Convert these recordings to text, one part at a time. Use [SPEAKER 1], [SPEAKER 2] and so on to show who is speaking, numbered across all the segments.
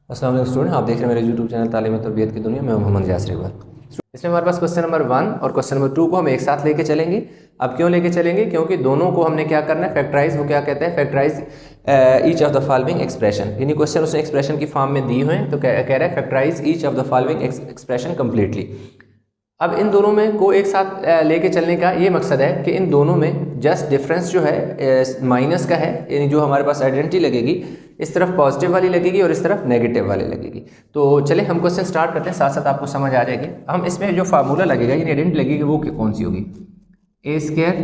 [SPEAKER 1] अस्सलाम वालेकुम स्टूडेंट, आप देख रहे हैं मेरे यूट्यूब चैनल तालीम और तरबियत की दुनिया में मोहम्मद यासर इकबाल। इसमें हमारे पास क्वेश्चन नंबर 1 और क्वेश्चन नंबर 2 को हम एक साथ लेके चलेंगे। अब क्यों लेके चलेंगे? क्योंकि दोनों को हमने क्या करना है, फैक्टराइज। वो क्या कहते हैं, factorise each of the following expression. यानी क्वेश्चन उसने एक्सप्रेशन की फॉर्म में दी हुए हैं, तो कह रहा है factorise each of the following expression completely. अब इन दोनों में को एक साथ लेके चलने का ये मकसद है कि इन दोनों में जस्ट डिफरेंस जो है माइनस का है, यानी जो हमारे पास आइडेंटिटी लगेगी इस तरफ पॉजिटिव वाली लगेगी और इस तरफ नेगेटिव वाली लगेगी। तो चले हम क्वेश्चन स्टार्ट करते हैं, साथ साथ आपको समझ आ जाएगी। हम इसमें जो फार्मूला लगेगा, यानी आइडेंटिटी लगेगी, वो कौन सी होगी? A square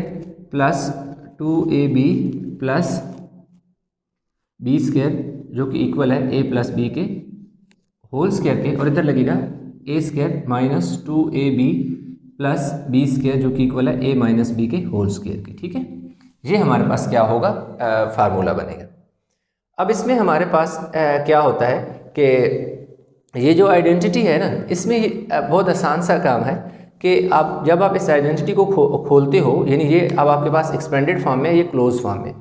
[SPEAKER 1] plus 2ab plus B square जो कि इक्वल है ए प्लस बी के होल स्क्वायर के, और इधर लगेगा A square minus 2ab plus B square जो कि इक्वल है ए माइनस बी के होल स्क्वायर के। ठीक है, ये हमारे पास क्या होगा, फार्मूला बनेगा। अब इसमें हमारे पास क्या होता है कि ये जो आइडेंटिटी है ना, इसमें बहुत आसान सा काम है कि आप जब आप इस आइडेंटिटी को खोलते हो, यानी ये अब आपके पास एक्सपेंडेड फॉर्म में, ये क्लोज फॉर्म में।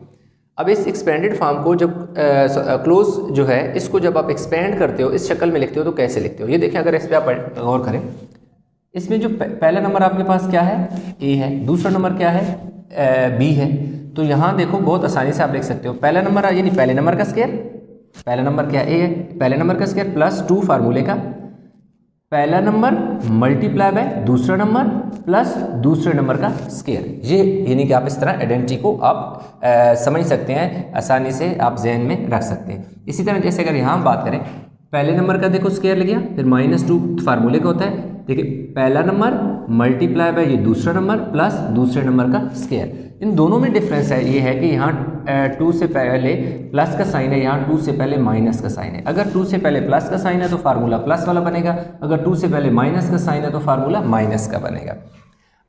[SPEAKER 1] अब इस एक्सपेंडेड फॉर्म को जब क्लोज जो है, इसको जब आप एक्सपेंड करते हो, इस शक्ल में लिखते हो, तो कैसे लिखते हो ये देखें। अगर इस पर आप गौर करें, इसमें जो पहला नंबर आपके पास क्या है, ए है, दूसरा नंबर क्या है, बी है। तो यहाँ देखो बहुत आसानी से आप लिख सकते हो, पहला नंबर यानी पहले नंबर का स्क्वायर, पहला नंबर क्या ए है, पहले नंबर का स्क्वायर प्लस 2 फार्मूले का, पहला नंबर मल्टीप्लाई बाय दूसरा नंबर प्लस दूसरे नंबर का स्क्वायर। ये यानी कि आप इस तरह आइडेंटिटी को आप समझ सकते हैं, आसानी से आप जहन में रख सकते हैं। इसी तरह जैसे अगर यहाँ बात करें, पहले नंबर का देखो स्क्वायर लग गया, फिर -2 फार्मूले का होता है। देखिए पहला नंबर मल्टीप्लाई बाय ये दूसरा नंबर प्लस दूसरे नंबर का स्क्वायर। इन दोनों में डिफरेंस है, ये है कि यहाँ 2 से पहले प्लस का साइन है, यहाँ 2 से पहले माइनस का साइन है। अगर 2 से पहले प्लस का साइन है तो फार्मूला प्लस वाला बनेगा, अगर 2 से पहले माइनस का साइन है तो फार्मूला माइनस का बनेगा।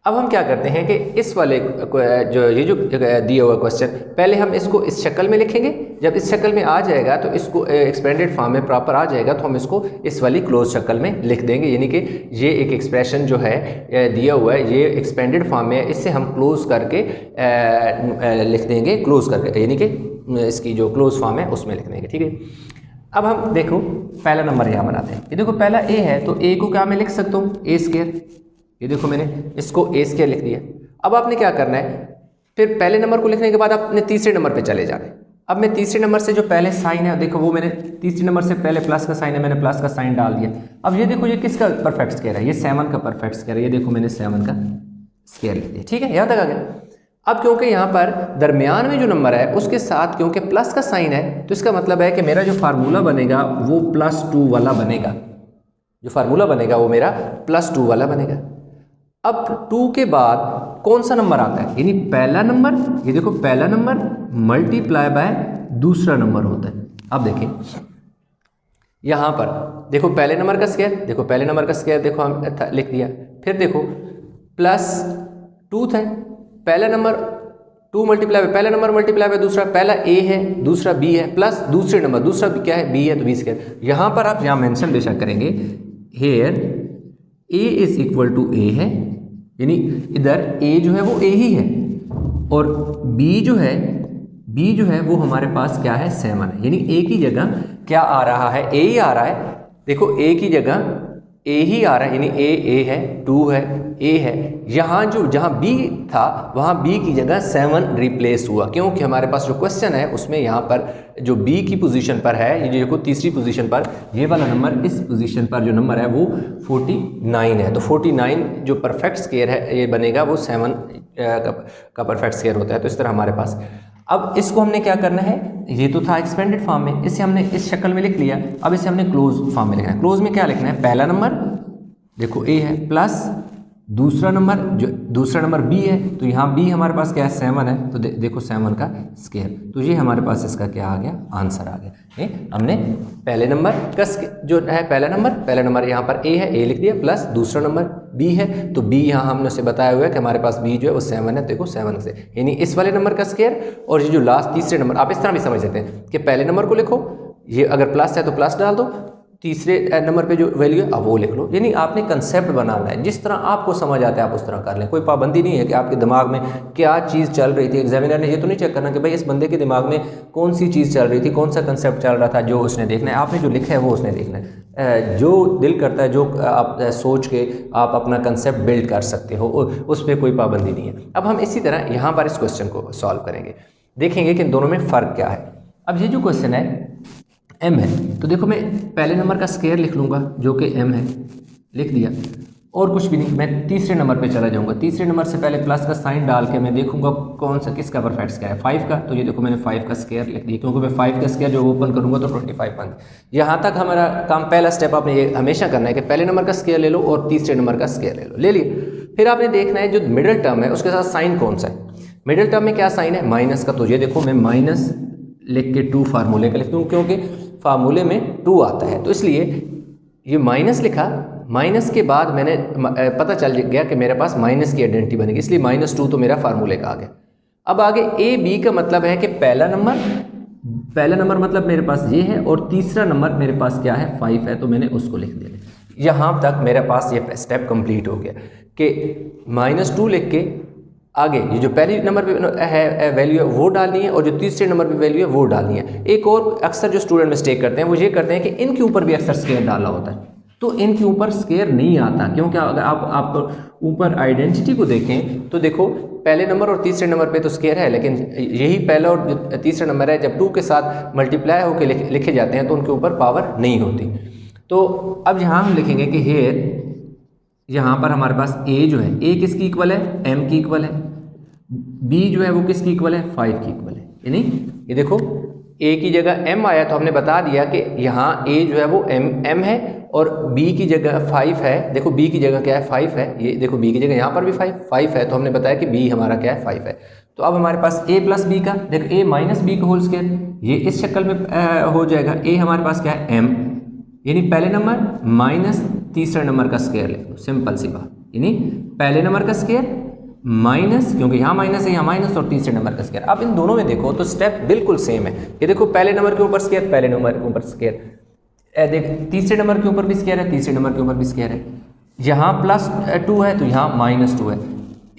[SPEAKER 1] अब हम क्या करते हैं कि इस वाले जो ये जो दिया हुआ क्वेश्चन, पहले हम इसको इस शक्ल में लिखेंगे। जब इस शक्ल में आ जाएगा तो इसको एक्सपेंडेड फॉर्म में प्रॉपर आ जाएगा, तो हम इसको इस वाली क्लोज शक्ल में लिख देंगे। यानी कि ये एक एक्सप्रेशन जो है दिया हुआ है, ये एक्सपेंडेड फॉर्म में है, इससे हम क्लोज करके लिख देंगे, क्लोज करके, यानी कि इसकी जो क्लोज फॉर्म है उसमें लिख देंगे। ठीक है, अब हम देखो पहला नंबर यहाँ बनाते हैं। ये देखो पहला ए है, तो ए को क्या मैं लिख सकता हूँ, ए स्क्वायर। ये देखो मैंने इसको ए स्क्वायर लिख दिया। अब आपने क्या करना है, फिर पहले नंबर को लिखने के बाद आपने तीसरे नंबर पे चले जाना है। अब मैं तीसरे नंबर से जो पहले साइन है, देखो वो मैंने तीसरे नंबर से पहले प्लस का साइन है, मैंने प्लस का साइन डाल दिया। अब ये देखो ये किसका परफेक्ट स्क्वायर है, ये 7 का परफेक्ट स्क्वायर है। ये देखो मैंने 7 का स्क्वायर लिख दिया। ठीक है, यहाँ तक आ गया। अब क्योंकि यहाँ पर दरमियान में जो नंबर है उसके साथ क्योंकि प्लस का साइन है, तो इसका मतलब है कि मेरा जो फार्मूला बनेगा वो +2 वाला बनेगा। जो फार्मूला बनेगा वो मेरा +2 वाला बनेगा। अब 2 के बाद कौन सा नंबर आता है, यानी पहला नंबर, ये देखो पहला नंबर मल्टीप्लाई बाय दूसरा नंबर होता है। अब देखें यहाँ पर देखो पहले नंबर का स्क्वायर, देखो पहले नंबर का स्क्वायर देखो हम लिख दिया। फिर देखो +2 था, पहला नंबर 2 मल्टीप्लाई बाय पहला नंबर मल्टीप्लाई बाय दूसरा, पहला ए है दूसरा बी है, प्लस दूसरे नंबर, दूसरा क्या है, बी है, तो बी स्क्वायर। यहाँ पर आप यहाँ मेंशन बेशक करेंगे, here A is equal to A है, यानी इधर ए जो है वो ए ही है, और बी जो है वो हमारे पास क्या है, 7 है। यानी ए की जगह क्या आ रहा है, ए ही आ रहा है। देखो ए की जगह ए ही आ रहा है, यानी ए है, 2 है, ए है। यहाँ जहाँ बी था वहाँ बी की जगह 7 रिप्लेस हुआ, क्योंकि हमारे पास जो क्वेश्चन है उसमें यहाँ पर जो बी की पोजीशन पर है, ये देखो तीसरी पोजीशन पर ये वाला नंबर, इस पोजीशन पर जो नंबर है वो 49 है। तो 49 जो परफेक्ट स्क्वायर है ये बनेगा, वो 7 का परफेक्ट स्क्वायर होता है। तो इस तरह हमारे पास अब इसको हमने क्या करना है, ये तो था एक्सपेंडेड फॉर्म में, इसे हमने इस शक्ल में लिख लिया। अब इसे हमने क्लोज फॉर्म में लिखना है। क्लोज में क्या लिखना है, पहला नंबर देखो ए है प्लस दूसरा नंबर, जो दूसरा नंबर बी है, तो यहाँ बी हमारे पास क्या है, 7 है, तो देखो 7 का स्क्वायर। तो ये हमारे पास इसका क्या आ गया, आंसर आ गया। हमने पहले नंबर का जो है पहला नंबर यहाँ पर ए है, ए लिख दिया, प्लस दूसरा नंबर बी है, तो बी यहाँ हमने उसे बताया हुआ है कि हमारे पास बी जो है वो 7 है। देखो 7 से, यानी इस वाले नंबर का स्क्वायर, और ये जो लास्ट तीसरे नंबर, आप इस तरह भी समझ सकते हैं कि पहले नंबर को लिखो, ये अगर प्लस है तो प्लस डाल दो, तीसरे नंबर पे जो वैल्यू है अब वो लिख लो। यानी आपने कंसेप्ट बनाना है, जिस तरह आपको समझ आता है आप उस तरह कर लें। कोई पाबंदी नहीं है कि आपके दिमाग में क्या चीज़ चल रही थी। एग्जामिनर ने ये तो नहीं चेक करना कि भाई इस बंदे के दिमाग में कौन सी चीज़ चल रही थी, कौन सा कंसेप्ट चल रहा था, जो उसने देखना है। आपने जो लिखा है वो उसने देखना है। जो दिल करता है, जो आप सोच के आप अपना कंसेप्ट बिल्ड कर सकते हो, उस पर कोई पाबंदी नहीं है। अब हम इसी तरह यहाँ पर इस क्वेश्चन को सॉल्व करेंगे, देखेंगे कि इन दोनों में फ़र्क क्या है। अब ये जो क्वेश्चन है m है, तो देखो मैं पहले नंबर का स्क्वायर लिख लूँगा जो कि m है, लिख दिया, और कुछ भी नहीं। मैं तीसरे नंबर पे चला जाऊँगा। तीसरे नंबर से पहले प्लस का साइन डाल के मैं देखूँगा कौन सा किसका परफेक्ट स्क्वायर है, 5 का। तो ये देखो मैंने 5 का स्क्वायर लिख दिया, क्योंकि मैं 5 का स्क्वायर जो ओपन करूँगा तो 25 बन। यहाँ तक हमारा काम, पहला स्टेप आपने ये हमेशा करना है कि पहले नंबर का स्क्वायर ले लो और तीसरे नंबर का स्क्वायर ले लो। ले लिए, फिर आपने देखना है जो मिडिल टर्म है उसके साथ साइन कौन सा है। मिडिल टर्म में क्या साइन है, माइनस का। तो ये देखो मैं माइनस लिख के 2 फार्मूले का लिख दूँ, क्योंकि फार्मूले में 2 आता है, तो इसलिए ये माइनस लिखा। माइनस के बाद मैंने पता चल गया कि मेरे पास माइनस की आइडेंटिटी बनेगी, इसलिए -2 तो मेरा फार्मूले का आ गया। अब आगे ए बी का मतलब है कि पहला नंबर मतलब मेरे पास ये है, और तीसरा नंबर मेरे पास क्या है, 5 है, तो मैंने उसको लिख दिया। यहाँ तक मेरे पास ये स्टेप कंप्लीट हो गया कि -2 लिख के आगे ये जो पहली नंबर पे है वैल्यू है वो डालनी है, और जो तीसरे नंबर पे वैल्यू है वो डालनी है। एक और अक्सर जो स्टूडेंट मिस्टेक करते हैं वो ये करते हैं कि इनके ऊपर भी अक्सर स्क्वायर डाला होता है, तो इनके ऊपर स्क्वायर नहीं आता। क्योंकि अगर आप ऊपर आइडेंटिटी को देखें तो देखो पहले नंबर और तीसरे नंबर पे तो स्क्वायर है, लेकिन यही पहला और तीसरा नंबर है, जब 2 के साथ मल्टीप्लाई होकर लिखे जाते हैं तो उनके ऊपर पावर नहीं होती। तो अब यहाँ हम लिखेंगे कि हेयर, यहाँ पर हमारे पास a जो है, a किसकी इक्वल है, m की इक्वल है। b जो है वो किसकी इक्वल है, 5 की इक्वल है। यानी ये देखो a की जगह m आया तो हमने बता दिया कि यहाँ a जो है वो m है, और b की जगह 5 है। देखो b की जगह क्या है, 5 है। ये देखो b की जगह यहाँ पर भी 5 है, तो हमने बताया कि b हमारा क्या है, 5 है। तो अब हमारे पास a प्लस b का, देखो a माइनस b का होल स्क्वायर, ये इस शक्ल में हो जाएगा। a हमारे पास क्या है, m, यानी पहले नंबर माइनस तीसरे नंबर का स्क्वायर लिख लो, सिंपल सी बात। यानी पहले नंबर का स्क्वायर माइनस, क्योंकि यहाँ माइनस है, यहाँ माइनस, और तीसरे नंबर का स्क्वायर। अब इन दोनों में देखो तो स्टेप बिल्कुल सेम है। ये देखो पहले नंबर के ऊपर स्क्वायर, पहले नंबर के ऊपर स्क्वायर, देख तीसरे नंबर के ऊपर भी स्क्वायर है, तीसरे नंबर के ऊपर भी स्क्वायर है। यहाँ +2 है तो यहाँ -2 है।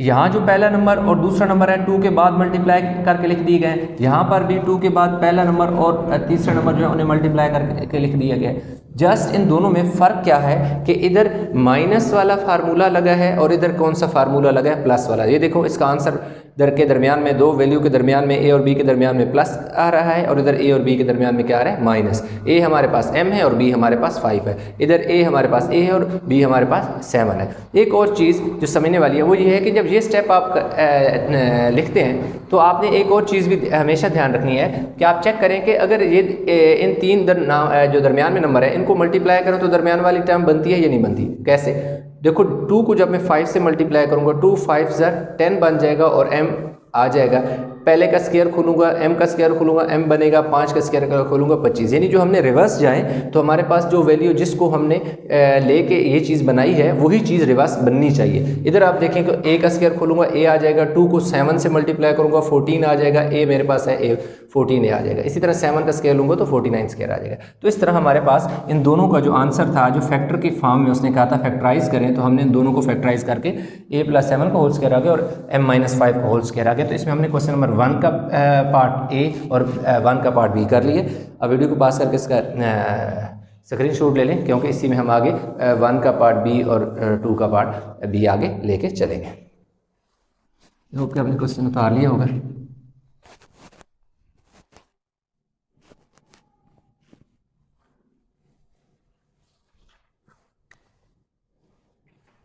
[SPEAKER 1] यहाँ जो पहला नंबर और दूसरा नंबर है 2 के बाद मल्टीप्लाई करके लिख दिए गए। यहाँ पर भी 2 के बाद पहला नंबर और तीसरा नंबर जो है उन्हें मल्टीप्लाई करके लिख दिया गया है। जस्ट इन दोनों में फ़र्क क्या है कि इधर माइनस वाला फार्मूला लगा है और इधर कौन सा फार्मूला लगा है, प्लस वाला। ये देखो इसका आंसर के दरमियान में, दो वैल्यू के दरमियान में, ए और बी के दरमियान में प्लस आ रहा है, और इधर ए और बी के दरमियान में क्या आ रहा है, माइनस। ए हमारे पास m है और b हमारे पास 5 है। इधर a हमारे पास a है और b हमारे पास 7 है। एक और चीज़ जो समझने वाली है वो ये है कि जब ये स्टेप आप लिखते हैं तो आपने एक और चीज़ भी हमेशा ध्यान रखनी है कि आप चेक करें कि अगर ये इन तीन जो दरमियान में नंबर है इनको मल्टीप्लाई करें तो दरमियान वाली टर्म बनती है या नहीं बनती। कैसे, देखो 2 को जब मैं 5 से मल्टीप्लाई करूँगा 2 5 10 बन जाएगा और m आ जाएगा। पहले का स्क्वायर खोलूँगा, m का स्क्वायर खोलूँगा, m बनेगा, 5 का स्क्वायर खोलूँगा 25। यानी जो हमने रिवर्स जाएँ तो हमारे पास जो वैल्यू जिसको हमने लेके ये चीज़ बनाई है वही चीज़ रिवर्स बननी चाहिए। इधर आप देखें तो a का स्क्वायर खोलूँगा, a आ जाएगा, 2 को 7 से मल्टीप्लाई करूँगा 14 आ जाएगा, a मेरे पास है a 14 आ जाएगा। इसी तरह 7 का स्क्वायर लूँगा तो 49 स्क्वायर आ जाएगा। तो इस तरह हमारे पास इन दोनों का जो आंसर था, जो फैक्टर के फॉर्म में उसने कहा था फैक्टराइज करें, तो हमने इन दोनों को फैक्टराइज करके a + 7 का होल स्क्वायर आ गया और m - 5 का होल स्क्वायर आ गया। तो इसमें हमने क्वेश्चन नंबर 1 का पार्ट ए और 1 का पार्ट बी कर लिए। अब वीडियो को पास करके इसका स्क्रीनशॉट ले लें, क्योंकि इसी में हम आगे 1 का पार्ट बी और 2 का पार्ट बी आगे लेके चलेंगे। होप कि आपने क्वेश्चन उतार लिया होगा।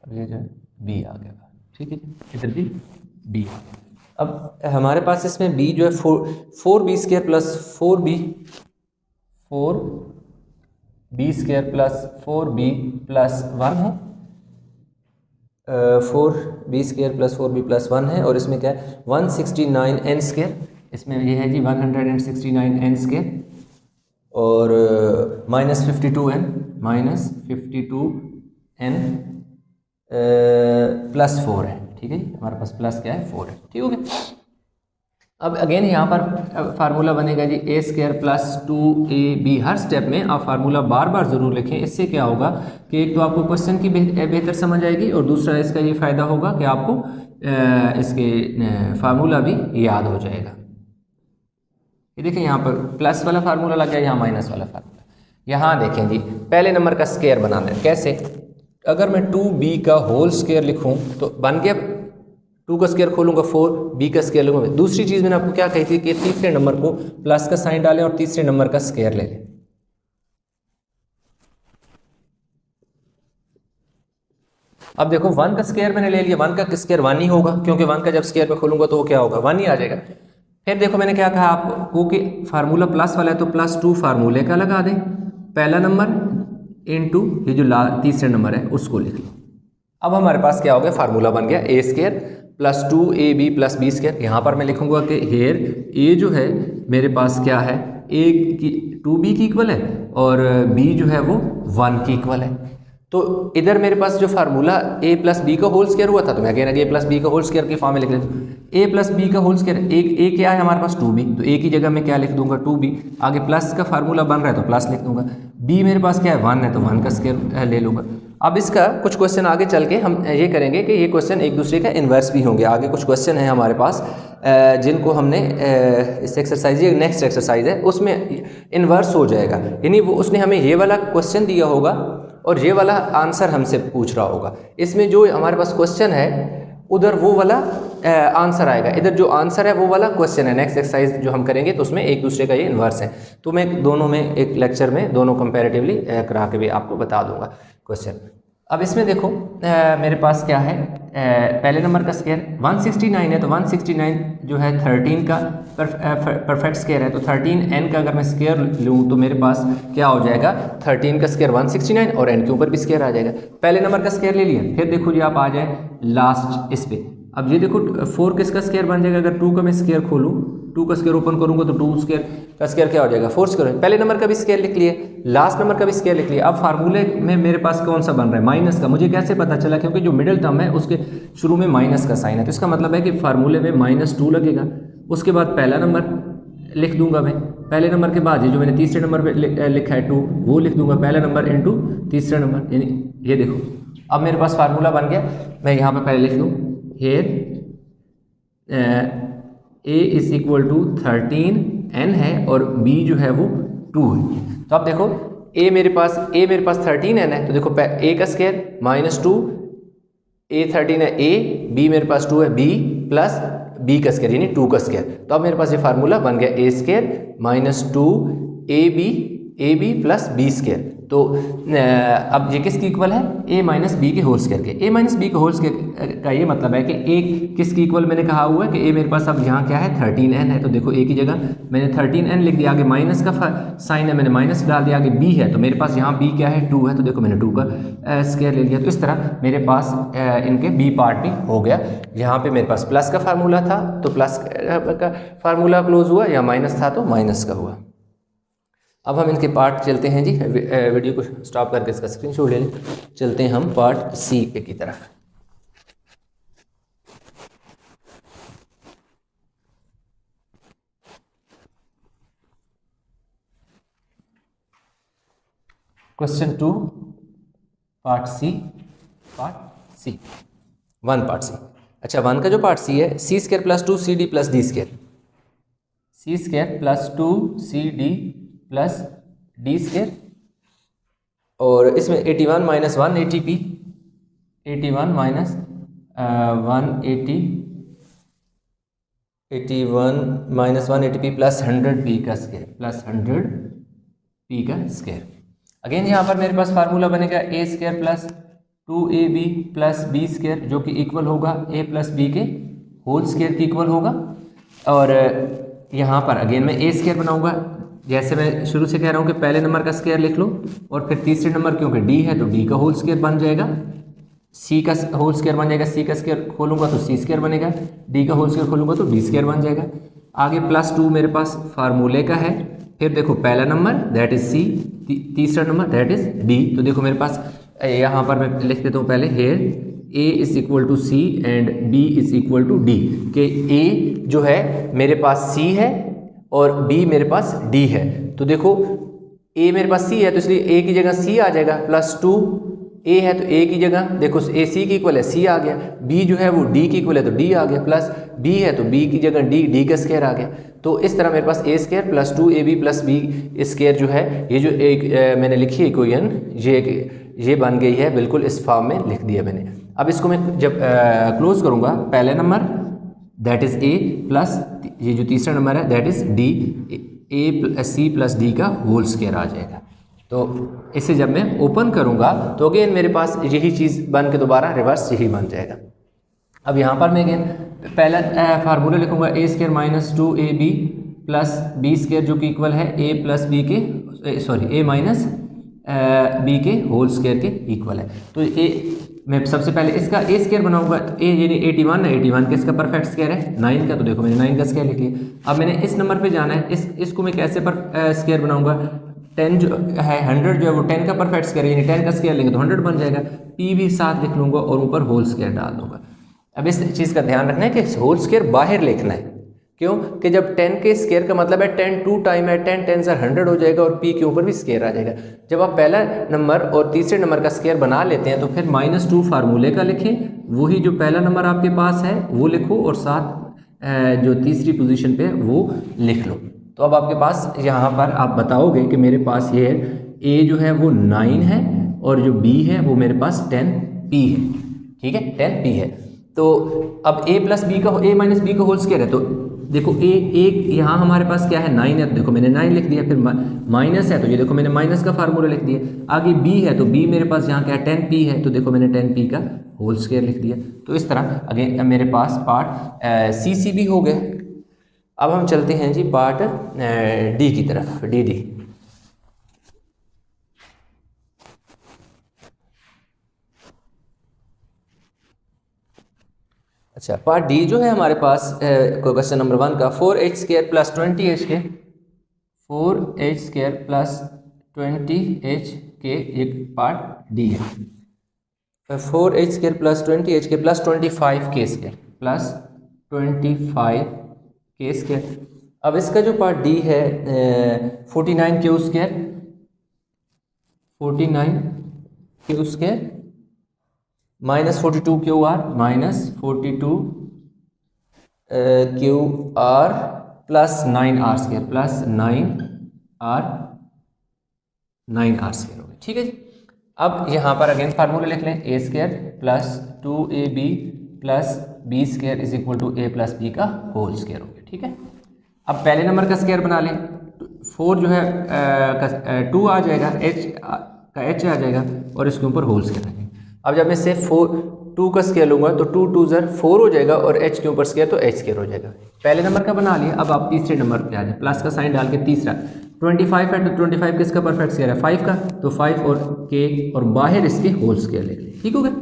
[SPEAKER 1] अब ये जो है बी आ गया, ठीक है, इधर भी बी आ गया। अब हमारे पास इसमें b जो है 4b² + 4b + 4b + 1 है। 4b² + 4b + 1 है, और इसमें क्या है 169n²। इसमें ये है जी 169n², और -52n +4 है। ठीक है जी, हमारे पास प्लस क्या है 4 है। ठीक हो गया। अब अगेन यहाँ पर फार्मूला बनेगा जी ए स्क्वायर प्लस 2ab। हर स्टेप में आप फार्मूला बार बार ज़रूर लिखें। इससे क्या होगा कि एक तो आपको क्वेश्चन की बेहतर समझ आएगी और दूसरा इसका ये फ़ायदा होगा कि आपको इसके फार्मूला भी याद हो जाएगा। ये देखिए यहाँ पर प्लस वाला फार्मूला लग गया, यहाँ माइनस वाला फार्मूला। यहाँ देखें जी, पहले नंबर का स्क्वायर बनाना है। कैसे? अगर मैं 2b का होल स्क्वायर लिखूँ तो बन गया, 2 का स्क्वायर खोलूंगा 4, b का स्क्वायर लूंगा। दूसरी चीज़ मैंने आपको क्या कही थी कि तीसरे नंबर को प्लस का साइन डालें और तीसरे नंबर का स्क्वायर ले लें। अब देखो 1 का स्क्वायर मैंने ले लिया, 1 का स्क्वायर 1 ही होगा क्योंकि 1 का जब स्क्वायर में खोलूंगा तो वो क्या होगा, 1 ही आ जाएगा। फिर देखो मैंने क्या कहा आपको कि फार्मूला प्लस वाला है तो +2 फार्मूले का लगा दें, पहला नंबर इनटू ये जो तीसरे नंबर है उसको लिख लो। अब हमारे पास क्या हो गया, फार्मूला बन गया A square plus 2ab plus B square. यहाँ पर मैं लिखूंगा कि हेयर ए जो है मेरे पास क्या है, ए की 2b की इक्वल है और b जो है वो 1 की इक्वल है। तो इधर मेरे पास जो फार्मूला a प्लस बी का होल स्क्वायर हुआ था तो मैं अगेन a प्लस बी का होल स्क्वायर की फॉर्म में लिख लेता हूँ। a प्लस बी का होल स्क्वायर, a क्या है हमारे पास 2b, तो a की जगह मैं क्या लिख दूंगा 2b। आगे प्लस का फार्मूला बन रहा है तो प्लस लिख दूंगा। b मेरे पास क्या है 1 है तो 1 का स्क्वायर ले लूँगा। अब इसका कुछ क्वेश्चन आगे चल के हम ये करेंगे कि ये क्वेश्चन एक दूसरे का इन्वर्स भी होंगे। आगे कुछ क्वेश्चन है हमारे पास जिनको हमने इस एक्सरसाइज, ये नेक्स्ट एक्सरसाइज है उसमें इन्वर्स हो जाएगा, यानी वो उसने हमें ये वाला क्वेश्चन दिया होगा और ये वाला आंसर हमसे पूछ रहा होगा। इसमें जो हमारे पास क्वेश्चन है उधर वो वाला आंसर आएगा, इधर जो आंसर है वो वाला क्वेश्चन है। नेक्स्ट एक्सरसाइज जो हम करेंगे तो उसमें एक दूसरे का ये इन्वर्स है। तो मैं दोनों में एक लेक्चर में दोनों कंपैरेटिवली करा के भी आपको बता दूंगा क्वेश्चन। अब इसमें देखो मेरे पास क्या है, पहले नंबर का स्क्वायर 169 है तो 169 जो है 13 का परफेक्ट स्क्वायर है तो 13n का अगर मैं स्क्वायर लूँ तो मेरे पास क्या हो जाएगा, 13 का स्क्वायर 169 और n के ऊपर भी स्क्वायर आ जाएगा। पहले नंबर का स्क्वायर ले लिया। फिर देखो जी आप आ जाए लास्ट इस पे। अब ये देखो 4 किसका स्क्वायर बन जाएगा, अगर 2 का मैं स्क्वायर खोलूँ, 2 का स्क्वायर ओपन करूंगा तो 2 स्क्वायर का स्क्वायर क्या हो जाएगा, 4 स्क्वायर। पहले नंबर का भी स्क्वायर लिख लिए, लास्ट नंबर का भी स्क्वायर लिख लिया। अब फार्मूले में मेरे पास कौन सा बन रहा है, माइनस का। मुझे कैसे पता चला, क्योंकि जो मिडिल टर्म है उसके शुरू में माइनस का साइन है, तो इसका मतलब है कि फार्मूले में -2 लगेगा। उसके बाद पहला नंबर लिख दूंगा मैं, पहले नंबर के बाद ये जो मैंने तीसरे नंबर पे लिखा है 2 वो लिख दूंगा, पहला नंबर इंटू तीसरा नंबर। यानी ये देखो अब मेरे पास फार्मूला बन गया। मैं यहाँ पर पहले लिख दूँ here a is equal to 13n है और b जो है वो 2 है। तो अब देखो a मेरे पास 13n है तो देखो a का स्क्वायर -2, a 13 है a, b मेरे पास 2 है b प्लस b का स्क्वायर यानी 2 का स्क्वायर। तो अब मेरे पास ये फार्मूला बन गया a square -2ab plus b square. तो अब ये किसकी इक्वल है, a माइनस बी के होल स्क्वायर के। a माइनस बी के होल स्क्वायर का ये मतलब है कि a किसकी इक्वल मैंने कहा हुआ है कि a मेरे पास अब यहाँ क्या है 13n है तो देखो a की जगह मैंने 13n लिख दिया, आगे माइनस का साइन है मैंने माइनस डाल दिया, आगे b है तो मेरे पास यहाँ b क्या है 2 है तो देखो मैंने 2 का स्क्वायर ले लिया। तो इस तरह मेरे पास इनके b पार्ट भी हो गया। यहाँ पे मेरे पास प्लस का फार्मूला था तो प्लस का फार्मूला क्लोज हुआ, या माइनस था तो माइनस का हुआ। अब हम इनके पार्ट चलते हैं जी, वीडियो को स्टॉप करके इसका स्क्रीनशॉट ले लें। चलते हैं हम पार्ट सी की तरफ। Question 2 part C 1 part C. अच्छा 1 का जो पार्ट सी है, C square plus 2cd plus D square, C square plus 2cd plus D square, और इसमें 81 minus 180p, 81 minus 180, 81 minus 180p plus 100p का स्क्वायर, प्लस 100p का square. Again यहाँ पर मेरे पास फार्मूला बनेगा a square plus 2ab plus b square जो कि इक्वल होगा a प्लस b के होल स्क्वायर की इक्वल होगा। और यहाँ पर अगेन मैं a स्क्वायर बनाऊंगा, जैसे मैं शुरू से कह रहा हूँ कि पहले नंबर का स्क्वायर लिख लो और फिर तीसरे नंबर क्योंकि d है तो d का होल स्क्वायर बन जाएगा, c का होल स्क्वायर बन जाएगा, c का स्क्वायर खोलूंगा तो c स्क्वायर बनेगा, d का होल स्क्वायर खोलूंगा तो d स्क्वायर बन जाएगा। आगे प्लस 2 मेरे पास फार्मूले का है, फिर देखो पहला नंबर दैट इज c, तीसरा नंबर दैट इज d। तो देखो मेरे पास यहाँ पर मैं लिख देता हूँ पहले here A is equal to C and B is equal to D, कि ए जो है मेरे पास सी है और बी मेरे पास डी है। तो देखो ए मेरे पास सी है तो इसलिए ए की जगह सी आ जाएगा, प्लस 2 ए है तो ए की जगह देखो ए सी की इक्वल है सी आ गया, बी जो है वो डी की इक्वल है तो डी आ गया, प्लस बी है तो बी की जगह डी, डी का स्क्वायर आ गया। तो इस तरह मेरे पास A square plus 2ab plus B square जो है ये जो एक मैंने लिखी है इक्वेशन ये बन गई है, बिल्कुल इस फॉर्म में लिख दिया मैंने। अब इसको मैं जब क्लोज करूँगा, पहले number that is A plus ये जो तीसरा नंबर है that is D, A plus C plus D का होल स्क्वायर आ जाएगा। तो इसे जब मैं ओपन करूँगा तो अगेन मेरे पास यही चीज़ बन के दोबारा रिवर्स यही बन जाएगा। अब यहाँ पर मैं अगेन पहला फार्मूला लिखूँगा A square minus 2ab plus B square जो कि इक्वल है ए प्लस बी के ए माइनस बी के होल स्क्वायर के इक्वल है। तो ए मैं सबसे पहले इसका ए स्क्वायर बनाऊंगा, ए यानी 81 है, 81 किसका परफेक्ट स्क्वायर है 9 का, तो देखो मैंने 9 का स्क्वायर लिख लिया। अब मैंने इस नंबर पे जाना है, इसको मैं कैसे स्क्वायर बनाऊंगा, 10 जो है 100 जो है वो 10 का परफेक्ट स्क्वायर यानी 10 का स्क्वायर लेंगे तो 100 बन जाएगा, पी भी साथ लिख लूँगा और ऊपर होल स्क्वायर डाल दूँगा। अब इस चीज़ का ध्यान रखना है कि होल स्क्वायर बाहर लिखना है, क्यों कि जब 10 के स्क्वायर का मतलब है 10 2 टाइम है 10 10 से 100 हो जाएगा और p के ऊपर भी स्क्वायर आ जाएगा। जब आप पहला नंबर और तीसरे नंबर का स्क्वायर बना लेते हैं तो फिर -2 फार्मूले का लिखें, वही जो पहला नंबर आपके पास है वो लिखो और साथ जो तीसरी पोजीशन पे वो लिख लो। तो अब आपके पास यहाँ पर आप बताओगे कि मेरे पास ये a जो है वो 9 है और जो b है वो मेरे पास 10p है, ठीक है 10p है। तो अब a प्लस बी का a माइनस बी का होल स्क्वायर है, तो देखो एक यहाँ हमारे पास क्या है 9 है तो देखो मैंने 9 लिख दिया, फिर माइनस है तो ये देखो मैंने माइनस का फार्मूला लिख दिया, आगे b है तो b मेरे पास यहाँ क्या है 10p है तो देखो मैंने 10p का होल स्क्वायर लिख दिया। तो इस तरह अगेन मेरे पास पार्ट सी भी हो गया। अब हम चलते हैं जी पार्ट डी की तरफ, डी। अच्छा पार्ट डी जो है हमारे पास क्वेश्चन नंबर 1 का 4h स्क्वायर प्लस 20h के 4h स्क्वायर प्लस 20h के एक पार्ट डी है। 4h स्क्वायर प्लस 20h के plus 25k square plus 25k square. अब इसका जो पार्ट डी है 49q square 49q square minus 42QR minus 42QR plus 9R square plus 9R square हो गया, ठीक है जी। अब यहाँ पर अगेन फार्मूला लिख लें, A square plus 2ab plus B square is equal to A plus B का होल स्क्वायर हो गया, ठीक है। अब पहले नंबर का स्क्वायर बना लें, 4 जो है 2 आ जाएगा, h का h आ जाएगा और इसके ऊपर होल स्क्वायर रहेंगे। अब जब मैं से 2 का स्क्वायर लूँगा तो 2 2 ज़र 4 हो जाएगा और h के ऊपर स्क्वायर तो h स्क्वायर हो जाएगा। पहले नंबर का बना लिया, अब आप तीसरे नंबर पे आ जाए, प्लस का साइन डाल के तीसरा 25 है तो 25 किसका परफेक्ट स्क्वायर है 5 का, तो 5 और k और बाहर इसके होल स्क्वायर ले लें, ठीक हो गया।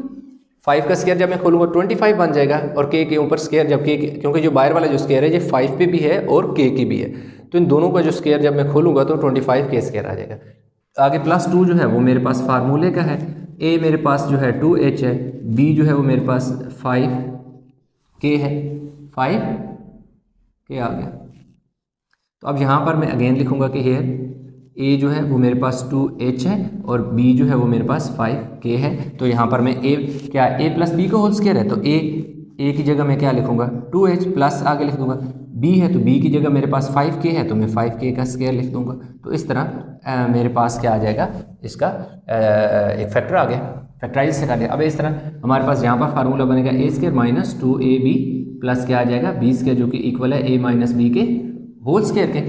[SPEAKER 1] 5 का स्क्वायर जब मैं खोलूँगा 25 बन जाएगा और k के ऊपर स्क्वायर जब k, क्योंकि जो बाहर वाला जो स्क्वायर है ये 5 पे भी है और k की भी है, तो इन दोनों का जो स्क्वायर जब मैं खोलूँगा तो 25 k स्क्वायर आ जाएगा। आगे प्लस 2 जो है वो मेरे पास फार्मूले का है, a मेरे पास जो है 2h है, b जो है वो मेरे पास 5k है, 5k आ गया। तो अब यहाँ पर मैं अगेन लिखूँगा कि हेयर a जो है वो मेरे पास 2h है और b जो है वो मेरे पास 5k है। तो यहाँ पर मैं a प्लस b का होल स्क्वायर है तो a की जगह मैं क्या लिखूँगा 2h प्लस आगे लिख दूँगा, b है तो b की जगह मेरे पास 5k है तो मैं 5k का स्क्वायर लिख दूँगा। तो इस तरह मेरे पास क्या आ जाएगा, इसका एक फैक्टर आ गया, फैक्टराइज से कर दिया। अब इस तरह हमारे पास यहाँ पर फार्मूला बनेगा ए स्क्वायर माइनस 2ab प्लस क्या आ जाएगा b स्क्वायर जो कि इक्वल है a माइनस बी के होल स्क्वायर के।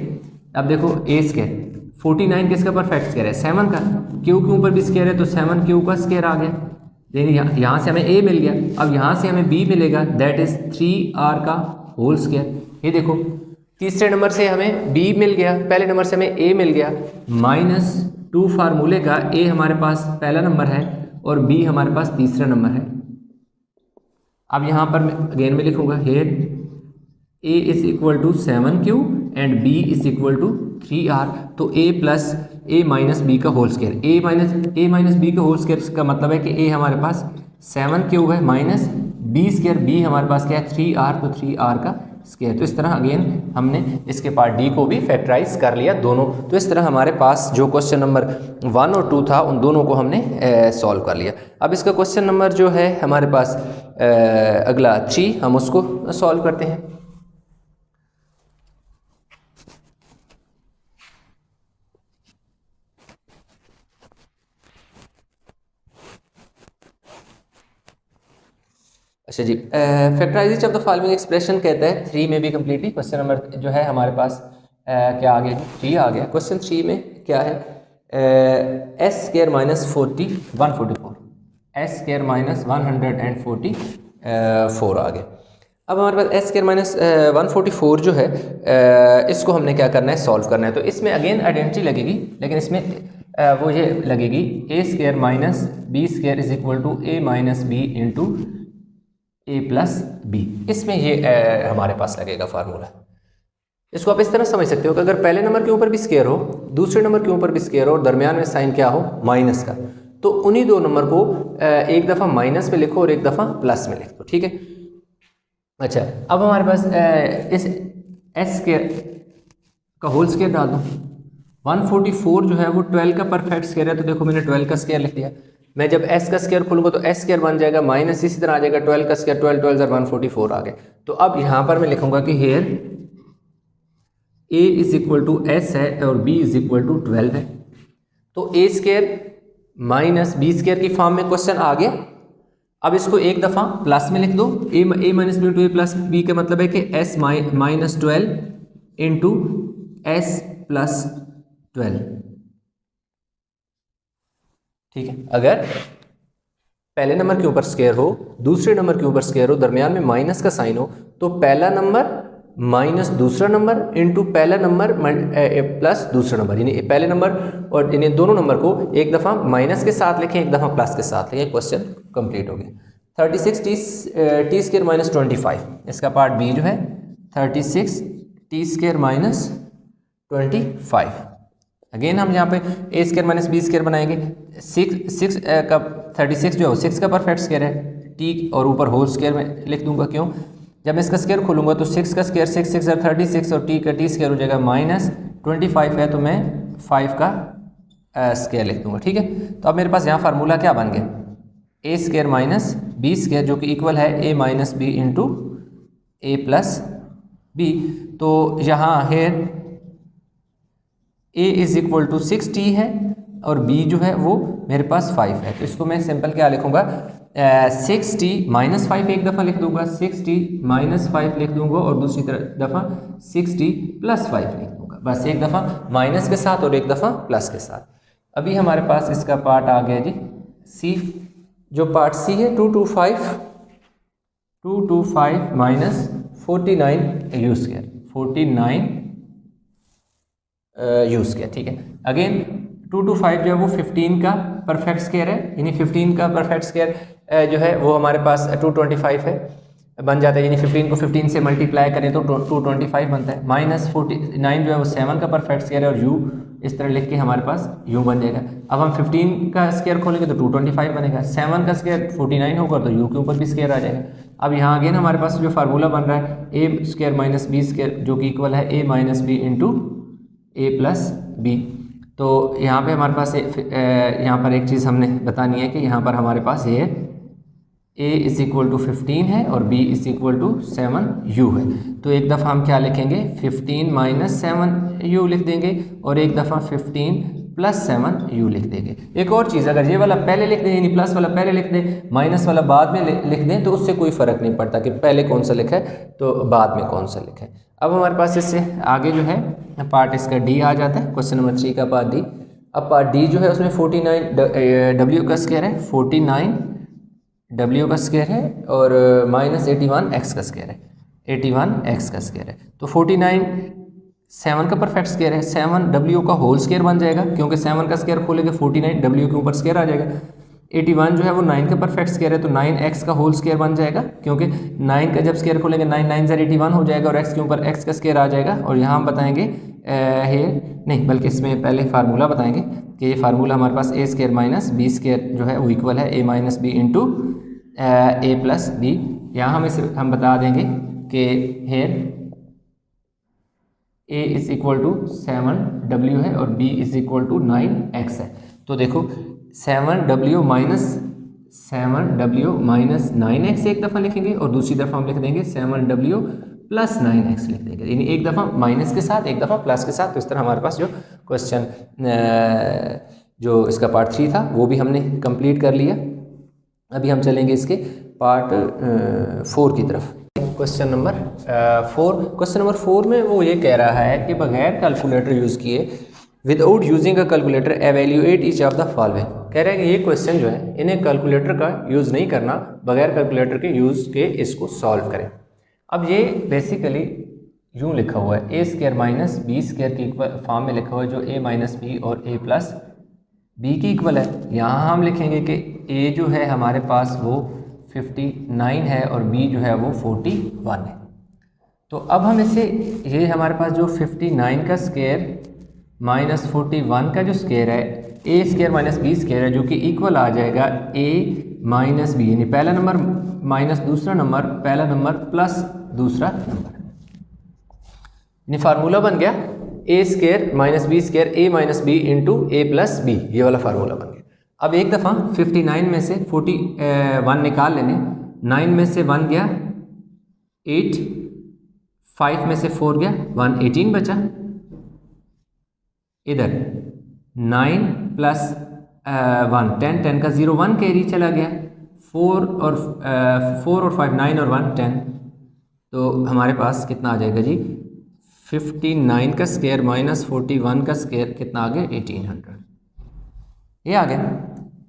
[SPEAKER 1] अब देखो a स्क्वायर 49 किसका परफेक्ट स्क्वायर है 7 का, q के ऊपर भी स्क्वायर है तो 7q का स्क्वायर आ गया, यानी यहाँ से हमें a मिल गया। अब यहाँ से हमें b मिलेगा दैट इज 3r का होल स्क्वायर। ये देखो तीसरे नंबर से हमें b मिल गया, पहले नंबर से हमें a मिल गया, -2 फार्मूले का a हमारे पास पहला नंबर है और b हमारे पास तीसरा नंबर है। अब यहाँ पर अगेन में लिखूँगा here a is equal to 7q and b is equal to 3r। तो a plus a minus B का whole square, a minus B का होल स्क्वायर का मतलब है कि a हमारे पास 7 क्यूब है माइनस बी स्क्वायर, बी हमारे पास क्या है 3r, तो 3r का स्क्वायर। तो इस तरह अगेन हमने इसके पार्ट डी को भी फैक्टराइज कर लिया दोनों। तो इस तरह हमारे पास जो क्वेश्चन नंबर 1 और 2 था उन दोनों को हमने सॉल्व कर लिया। अब इसका क्वेश्चन नंबर जो है हमारे पास अगला 3, हम उसको सॉल्व करते हैं। अच्छा जी, factorization of the following expression कहता है 3 में भी कम्प्लीटली। क्वेश्चन नंबर जो है हमारे पास क्या आ गया, 3 आ गया। क्वेश्चन 3 में क्या है, S square minus 144, S square minus 144 आ गया। अब हमारे पास एस स्क्वायर माइनस 144 जो है इसको हमने क्या करना है, सॉल्व करना है। तो इसमें अगेन आइडेंटिटी लगेगी, लेकिन इसमें वो ये लगेगी A square minus B square is equal to A minus B into A plus B. इसमें ये हमारे पास लगेगा फार्मूला। इसको आप इस तरह समझ सकते हो कि अगर पहले नंबर के ऊपर भी स्क्वायर हो, दूसरे नंबर के ऊपर भी स्क्वायर हो और दरमियान में साइन क्या हो, माइनस का, तो उन्हीं दो नंबर को एक दफ़ा माइनस में लिखो और एक दफ़ा प्लस में लिख दो, ठीक है। अच्छा, अब हमारे पास इस एस स्क्वायर का होल स्क्वायर डाल दो। 144 जो है वो 12 का परफेक्ट स्क्वायर है, तो देखो मैंने 12 का स्क्वायर लिख दिया। मैं जब s का स्क्वायर खोलूंगा तो s स्क्वायर बन जाएगा माइनस, इसी तरह आ जाएगा 12 का स्क्वायर, 12 12 144 आ गए। तो अब यहाँ पर मैं लिखूंगा कि here a is equal to S है और b इज इक्वल टू 12 है। तो a square minus B square की फॉर्म में क्वेश्चन आ गया। अब इसको एक दफ़ा प्लस में लिख दो, a minus B into A plus B का मतलब है कि s minus 12 into S plus 12, ठीक है। अगर पहले नंबर के ऊपर स्क्वायर हो, दूसरे नंबर के ऊपर स्क्वायर हो, दरमियान में माइनस का साइन हो, तो पहला नंबर माइनस दूसरा नंबर इंटू पहला नंबर प्लस दूसरा नंबर, यानी पहले नंबर और यानी दोनों नंबर को एक दफ़ा माइनस के साथ लिखें, एक दफ़ा प्लस के साथ लिखें। क्वेश्चन कंप्लीट हो गया। 36 टी स्क्वायर माइनस 25, इसका पार्ट बी जो है 36 टी स्क्वायर माइनस 25। अगेन हम यहाँ पे ए स्क्वायर माइनस बी स्क्वायर बनाएंगे। 6 का 36 जो है 6 का परफेक्ट स्क्वायर है, टी और ऊपर होल स्क्वायर में लिख दूंगा। क्यों, जब मैं इसका स्क्वायर खोलूंगा तो 6 का स्क्वायर 6 6 36 और टी का टी स्क्वायर हो जाएगा माइनस 25 है, तो मैं 5 का स्क्वायर लिख दूंगा, ठीक है। तो अब मेरे पास यहाँ फार्मूला क्या बन गया, A square minus B square जो कि इक्वल है A minus B into A plus B. तो यहाँ here a is equal to 6t है और b जो है वो मेरे पास 5 है। तो इसको मैं सिंपल क्या लिखूंगा, 6t माइनस 5 एक दफ़ा लिख दूंगा, 6t माइनस 5 लिख दूंगा और दूसरी दफ़ा 6t प्लस 5 लिख दूंगा। बस एक दफ़ा माइनस के साथ और एक दफ़ा प्लस के साथ। अभी हमारे पास इसका पार्ट आ गया जी c, जो पार्ट c है 225 माइनस 49 यू स्क्वायर, 49 यूज़ किया, ठीक है। अगेन 225 जो है वो 15 का परफेक्ट स्क्वायर है, यानी 15 का परफेक्ट स्क्वायर जो है वो हमारे पास 225 है बन जाता है, यानी 15 को 15 से मल्टीप्लाई करें तो 225 बनता है। माइनस 49 जो है वो 7 का परफेक्ट स्क्वायर है और u इस तरह लिख के हमारे पास u बन जाएगा। अब हम 15 का स्क्वायर खोलेंगे तो 225 बनेगा, 7 का स्क्वायर 49 होगा तो u के ऊपर भी स्क्वायर आ जाएगा। अब यहाँ अगेन हमारे पास जो फार्मूला बन रहा है ए स्क्वायर माइनस बी स्क्वायर जो कि इक्वल है A minus B into A plus B. तो यहाँ पे हमारे पास यहाँ पर एक चीज़ हमने बतानी है कि यहाँ पर हमारे पास ये a इज़ इक्वल टू 15 है और b is equal to 7u है। तो एक दफ़ा हम क्या लिखेंगे, 15 माइनस 7u लिख देंगे और एक दफ़ा 15 प्लस 7u लिख देंगे। एक और चीज़, अगर ये वाला पहले लिख दें यानी प्लस वाला पहले लिख दें, माइनस वाला बाद में लिख दें, तो उससे कोई फ़र्क नहीं पड़ता कि पहले कौन सा लिखा है तो बाद में कौन सा लिखा है। अब हमारे पास इससे आगे जो है पार्ट इसका डी आ जाता है, क्वेश्चन नंबर 3 का पार्ट डी। अब पार्ट डी जो है उसमें 49 डब्ल्यू का स्क्वायर है, 49 डब्ल्यू का स्क्वायर है और माइनस 81 एक्स का स्क्वायर है, 81 एक्स का स्क्वायर है। तो 49 7 का परफेक्ट स्क्वायर है, 7 डब्ल्यू का होल स्क्वायर बन जाएगा क्योंकि 7 का स्क्वायर खोलेंगे 49 डब्ल्यू के ऊपर स्क्वायर आ जाएगा। 81 जो है वो 9 का परफेक्ट स्क्वायर है तो 9x का होल स्क्वायर बन जाएगा क्योंकि 9 का जब स्क्वायर खोलेंगे 9 9 81 हो जाएगा और x के ऊपर x का स्क्वायर आ जाएगा। और यहाँ हम बताएंगे नहीं बल्कि इसमें पहले फार्मूला बताएंगे कि ये फार्मूला हमारे पास A square minus B square जो है वो इक्वल है A minus B into A plus B. यहाँ हम बता देंगे कि here A is equal to 7w है और B is equal to 9x है। तो देखो 7w माइनस 9x एक दफ़ा लिखेंगे और दूसरी दफ़ा हम लिख देंगे 7w प्लस 9x लिख देंगे, यानी एक दफ़ा माइनस के साथ एक दफ़ा प्लस के साथ। तो इस तरह हमारे पास जो क्वेश्चन जो इसका पार्ट 3 था वो भी हमने कंप्लीट कर लिया। अभी हम चलेंगे इसके पार्ट 4 की तरफ। क्वेश्चन नंबर 4 में वो ये कह रहा है कि बगैर कैलकुलेटर यूज़ किए, without using a calculator evaluate each of the following. कह रहा है कि ये क्वेश्चन जो है इन्हें कैलकुलेटर का यूज़ नहीं करना, बगैर कैलकुलेटर के यूज़ के इसको सॉल्व करें। अब ये बेसिकली यूँ लिखा हुआ है, ए स्क्वायर माइनस बी स्क्वायर की फॉर्म में लिखा हुआ है, जो ए माइनस बी और ए प्लस बी की इक्वल है। यहाँ हम लिखेंगे कि ए जो है हमारे पास वो 59 है और बी जो है वो 41 है। तो अब हम इसे, ये हमारे पास जो 59 का स्क्वायर माइनस 41 का जो स्क्वायर है, ए स्क्वायर माइनस बी स्क्वायर है, जो कि इक्वल आ जाएगा ए माइनस बी, यानी पहला नंबर माइनस दूसरा नंबर, पहला नंबर प्लस दूसरा नंबर, यानी फार्मूला बन गया A square minus B square A minus B into A plus B, ये वाला फार्मूला बन गया। अब एक दफ़ा 59 में से 41 निकाल लेने, 9 में से 1 गया 8, 5 में से 4 गया 1, 18 बचा। इधर 9 प्लस 1 10, 10 का 0 1 कैरी चला गया, 4 और 5 9 और 1 10, तो हमारे पास कितना आ जाएगा जी 59 का स्क्वायर माइनस 41 का स्क्वायर कितना आ गया 1800, ये आ गया।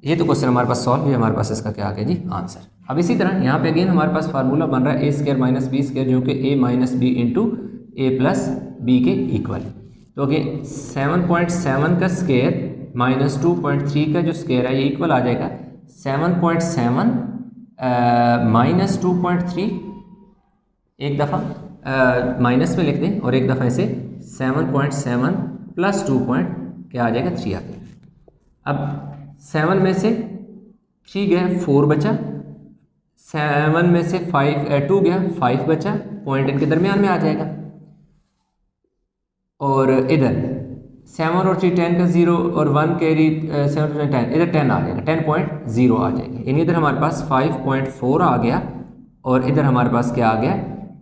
[SPEAKER 1] ये तो क्वेश्चन हमारे पास सॉल्व हुआ, हमारे पास इसका क्या आ गया जी आंसर। अब इसी तरह यहाँ पे अगेन हमारे पास फार्मूला बन रहा है ए स्क्वायर माइनस बी स्क्वायर, जो कि ए minus B into A plus B के इक्वल। तो अगेन 7.7 का स्क्वायर माइनस 2.3 का जो स्क्वायर है ये इक्वल आ जाएगा 7.7 माइनस 2.3, एक दफ़ा माइनस में लिख दें और एक दफ़ा इसे 7.7 प्लस 2 क्या आ जाएगा 3 आ जाएगा। अब 7 में से 3 गया 4 बचा, 7 में से 2 गया 5 बचा, पॉइंट इनके दरमियान में आ जाएगा। और इधर 7 और 3 10 का 0 और 1 कैरी 7 और 10, इधर 10 आ जाएगा, 10.0 आ जाएगा, यानी इधर हमारे पास 5.4 आ गया और इधर हमारे पास क्या आ गया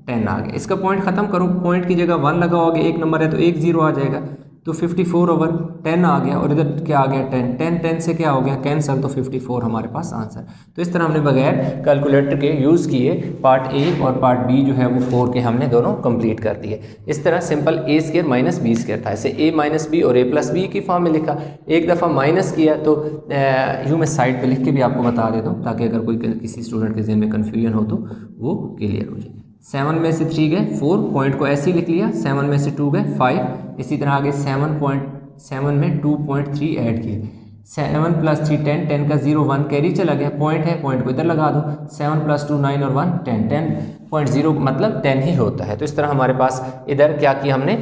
[SPEAKER 1] 10 आ गया। इसका पॉइंट ख़त्म करो, पॉइंट की जगह 1 लगाओगे, एक नंबर है तो एक 0 आ जाएगा, तो 54/10 आ गया और इधर क्या आ गया 10, 10 से क्या हो गया कैंसिल, तो 54 हमारे पास आंसर। तो इस तरह हमने बगैर कैलकुलेटर के यूज़ किए पार्ट ए और पार्ट बी जो है वो 4 के हमने दोनों कंप्लीट कर दिए। इस तरह सिंपल ए स्क्वायर माइनस बी स्क्वायर था, इसे ए माइनस बी और ए प्लस बी की फॉर्म में लिखा, एक दफ़ा माइनस किया तो यूँ मैं साइड पर लिख के भी आपको बता देता हूँ ताकि अगर कोई किसी स्टूडेंट के ज़हन में कन्फ्यूजन हो तो वो क्लियर हो जाए। 7 में से 3 गए 4, पॉइंट को ऐसे ही लिख लिया, 7 में से 2 गए 5, इसी तरह आगे 7.7 में 2.3 ऐड किए, 7 प्लस 3 10, 10 का 0 1 कैरी चला गया, पॉइंट है पॉइंट को इधर लगा दो, 7 प्लस 2 9 और 1 10, 10.0 मतलब 10 ही होता है। तो इस तरह हमारे पास इधर क्या किया हमने,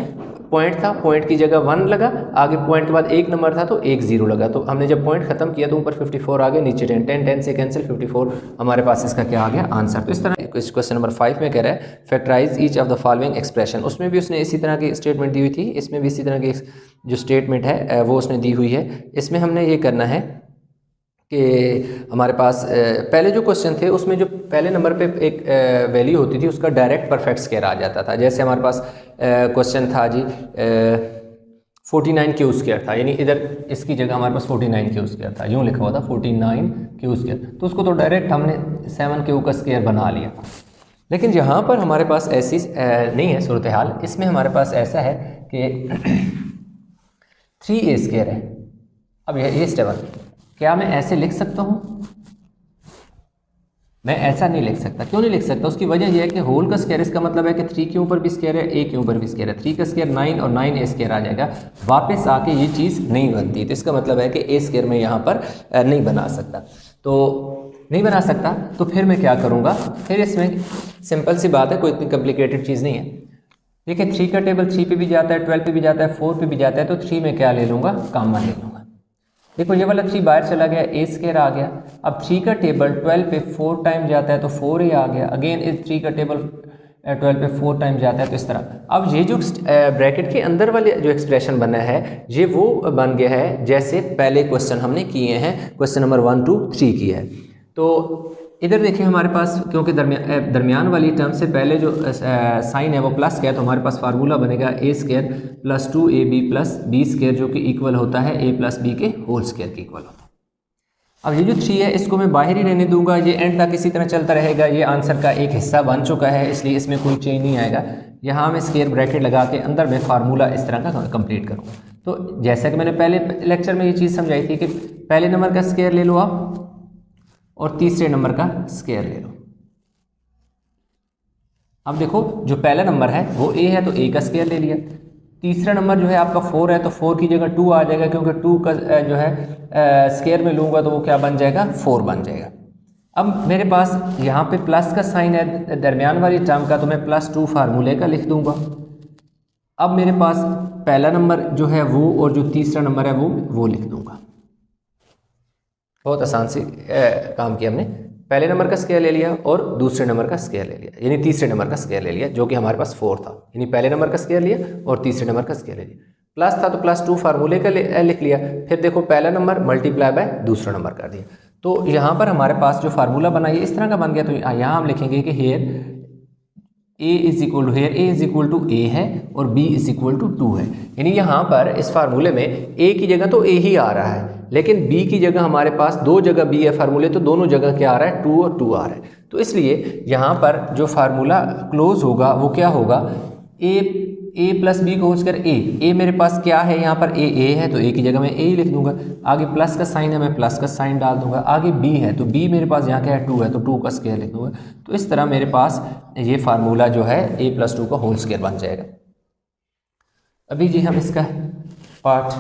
[SPEAKER 1] पॉइंट था, पॉइंट की जगह 1 लगा, आगे पॉइंट के बाद एक नंबर था तो एक 0 लगा, तो हमने जब पॉइंट खत्म किया तो ऊपर 54 आ गया, नीचे 10, 10 10 से कैंसिल 54 हमारे पास इसका क्या आ गया आंसर। तो इस तरह क्वेश्चन नंबर 5 में कह रहा है factorise each of the following expression, उसमें भी उसने इसी तरह की स्टेटमेंट दी हुई थी, इसमें भी इसी तरह की जो स्टेटमेंट है वो उसने दी हुई है। इसमें हमने ये करना है कि हमारे पास पहले जो क्वेश्चन थे उसमें जो पहले नंबर पे एक वैल्यू होती थी उसका डायरेक्ट परफेक्ट स्क्वायर आ जाता था। जैसे हमारे पास क्वेश्चन था जी 49 क्यू स्क्वायर था, यानी इधर इसकी जगह हमारे पास 49 क्यू स्क्वायर था, यूँ लिखा हुआ था 49 क्यू स्क्वायर, तो उसको तो डायरेक्ट हमने 7 क्यू का स्क्वायर बना लिया। लेकिन यहाँ पर हमारे पास ऐसी नहीं है सूरत हाल, इसमें हमारे पास ऐसा है कि 3a स्क्वायर है। अब ये स्टेबल, क्या मैं ऐसे लिख सकता हूँ? मैं ऐसा नहीं लिख सकता। क्यों नहीं लिख सकता? उसकी वजह यह है कि होल का स्क्वायर, इसका मतलब है कि 3 के ऊपर भी स्क्वायर है, a के ऊपर भी स्क्वायर है, 3 का स्क्वायर 9 और 9a स्क्वायर आ जाएगा, वापस आके ये चीज़ नहीं बनती। तो इसका मतलब है कि a स्क्वायर में यहाँ पर नहीं बना सकता, तो नहीं बना सकता तो फिर मैं क्या करूँगा, फिर इसमें सिंपल सी बात है, कोई इतनी कॉम्प्लिकेटेड चीज़ नहीं है। देखिए 3 का टेबल 3 पे भी जाता है, 12 पे भी जाता है, 4 पे भी जाता है, तो 3 में क्या ले लूँगा, कॉमन ले लूँगा।
[SPEAKER 2] देखो ये वाला 3 बाहर चला गया, ए स्क्वायर आ गया। अब 3 का टेबल 12 पे 4 टाइम जाता है तो 4a आ गया। अगेन इस 3 का टेबल 12 पे 4 टाइम जाता है तो इस तरह। अब ये जो ब्रैकेट के अंदर वाले जो एक्सप्रेशन बना है ये वो बन गया है जैसे पहले क्वेश्चन हमने किए हैं, क्वेश्चन नंबर 1, 2, 3 किया है। तो इधर देखिए हमारे पास क्योंकि दरमियान वाली टर्म से पहले जो साइन है वो प्लस का है, तो हमारे पास फार्मूला बनेगा ए square plus 2ab plus B square, जो कि इक्वल होता है a प्लस बी के होल स्क्वायर के इक्वल होता है। अब ये जो 3 है इसको मैं बाहर ही रहने दूंगा, ये एंड तक इसी तरह चलता रहेगा। ये आंसर का एक हिस्सा बन चुका है, इसलिए इसमें कोई चेंज नहीं आएगा। यहाँ मैं स्क्वायर ब्रैकेट लगा के अंदर मैं फार्मूला इस तरह का कंप्लीट करूँगा। तो जैसा कि मैंने पहले लेक्चर में ये चीज़ समझाई थी कि पहले नंबर का स्क्वायर ले लो आप और तीसरे नंबर का स्क्वायर ले लो। अब देखो जो पहला नंबर है वो a है तो a का स्क्वायर ले लिया। तीसरा नंबर जो है आपका 4 है तो 4 की जगह 2 आ जाएगा, क्योंकि 2 का जो है स्क्वायर में लूँगा तो वो क्या बन जाएगा, 4 बन जाएगा। अब मेरे पास यहाँ पे प्लस का साइन है दरमियान वाली टर्म का, तो मैं +2 फार्मूले का लिख दूंगा। अब मेरे पास पहला नंबर जो है वो और जो तीसरा नंबर है वो लिख दूंगा।
[SPEAKER 1] बहुत आसान से काम किया हमने। पहले नंबर का स्क्वायर ले लिया और दूसरे नंबर का स्क्वायर ले लिया, यानी तीसरे नंबर का स्क्वायर ले लिया, जो कि हमारे पास 4 था। यानी पहले नंबर का स्क्वायर लिया और तीसरे नंबर का स्क्वायर ले लिया। प्लस था तो +2 फार्मूले का लिख लिया। फिर देखो पहला नंबर मल्टीप्लाई बाय दूसरा नंबर कर दिया। तो यहाँ पर हमारे पास जो फार्मूला बना ये इस तरह का बन गया। तो यहाँ हम लिखेंगे कि here a is equal to here a is equal to a है और b इज इक्वल टू 2 है। यानी यहाँ पर इस फार्मूले में a की जगह तो a ही आ रहा है, लेकिन b की जगह हमारे पास 2 जगह b है फार्मूले, तो दोनों जगह क्या आ रहा है, 2 और 2 आ रहा है। तो इसलिए यहाँ पर जो फार्मूला क्लोज होगा वो क्या होगा, a प्लस बी को होल स्क्वायर a मेरे पास क्या है, यहाँ पर a है तो a की जगह मैं a ही लिख दूंगा। आगे प्लस का साइन है मैं प्लस का साइन डाल दूंगा। आगे b है तो b मेरे पास यहाँ क्या है, 2 है तो 2 का स्क्वायर लिख दूंगा। तो इस तरह मेरे पास ये फार्मूला जो है a प्लस 2 का होल स्क्वायर बन जाएगा। अभी जी हम इसका पार्ट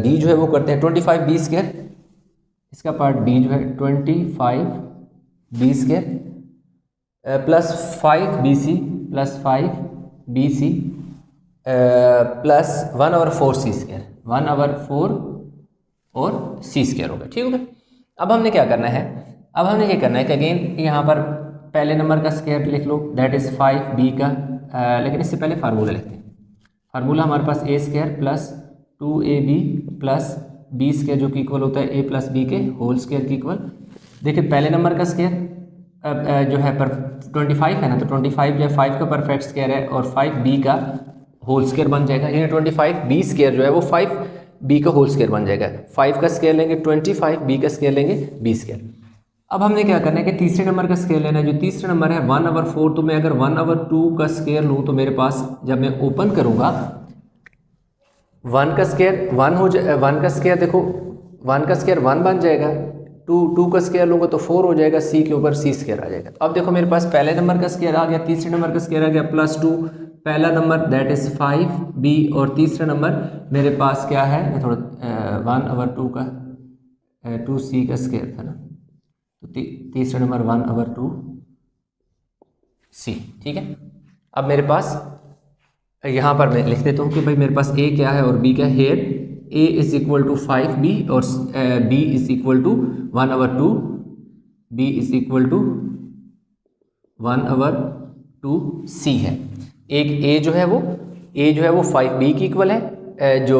[SPEAKER 1] b जो है वो करते हैं 25b स्क्वायर। इसका पार्ट b जो है 25b square plus 5bc plus 5bc plus 1/4c square, 1/4 और c स्क्वायर हो गया। ठीक हो गया। अब हमने क्या करना है, अब हमने ये करना है कि अगेन यहाँ पर पहले नंबर का स्क्वायर लिख लो, दैट इज़ 5b का, लेकिन इससे पहले फार्मूला लिखते हैं। फार्मूला हमारे पास a square plus 2ab plus b square, जो कि इक्वल होता है a प्लस b के होल स्क्वायर की इक्वल। देखिए पहले नंबर का स्क्वायर जो है पर 25 है ना, तो 25 जो है 5 का परफेक्ट स्क्वायर है और 5b का होल स्क्वायर बन जाएगा। यानी 25b स्क्वायर जो है वो 5b का होल स्क्वायर बन जाएगा। 5 का स्क्वायर लेंगे 25, b का स्क्वायर लेंगे b स्क्वायर। अब हमने क्या करना है कि तीसरे नंबर का स्क्वायर लेना है। जो तीसरा नंबर है 1/4, तो मैं अगर 1/2 का स्क्वायर लूँ तो मेरे पास जब मैं ओपन करूँगा 1 का स्क्वायर 1 हो जाए, 1 का स्क्वायर देखो 1 का स्क्वायर 1 बन जाएगा, 2 का स्क्वायर लूँगा तो 4 हो जाएगा, c के ऊपर c स्क्वायर आ जाएगा। अब देखो मेरे पास पहले नंबर का स्क्वायर आ गया, तीसरे नंबर का स्क्वायर आ गया +2, पहला नंबर दैट इज़ 5b और तीसरा नंबर मेरे पास क्या है, मैं थोड़ा 1/2 का 2c का स्क्वायर था ना, तो तीसरा नंबर 1/2c। ठीक है। अब मेरे पास यहाँ पर मैं लिख देता हूँ कि भाई मेरे पास a क्या है और b क्या है। Here a is equal to 5b और b is equal to 1/2, b is equal to 1/2c है। एक a जो है वो 5b की इक्वल है, जो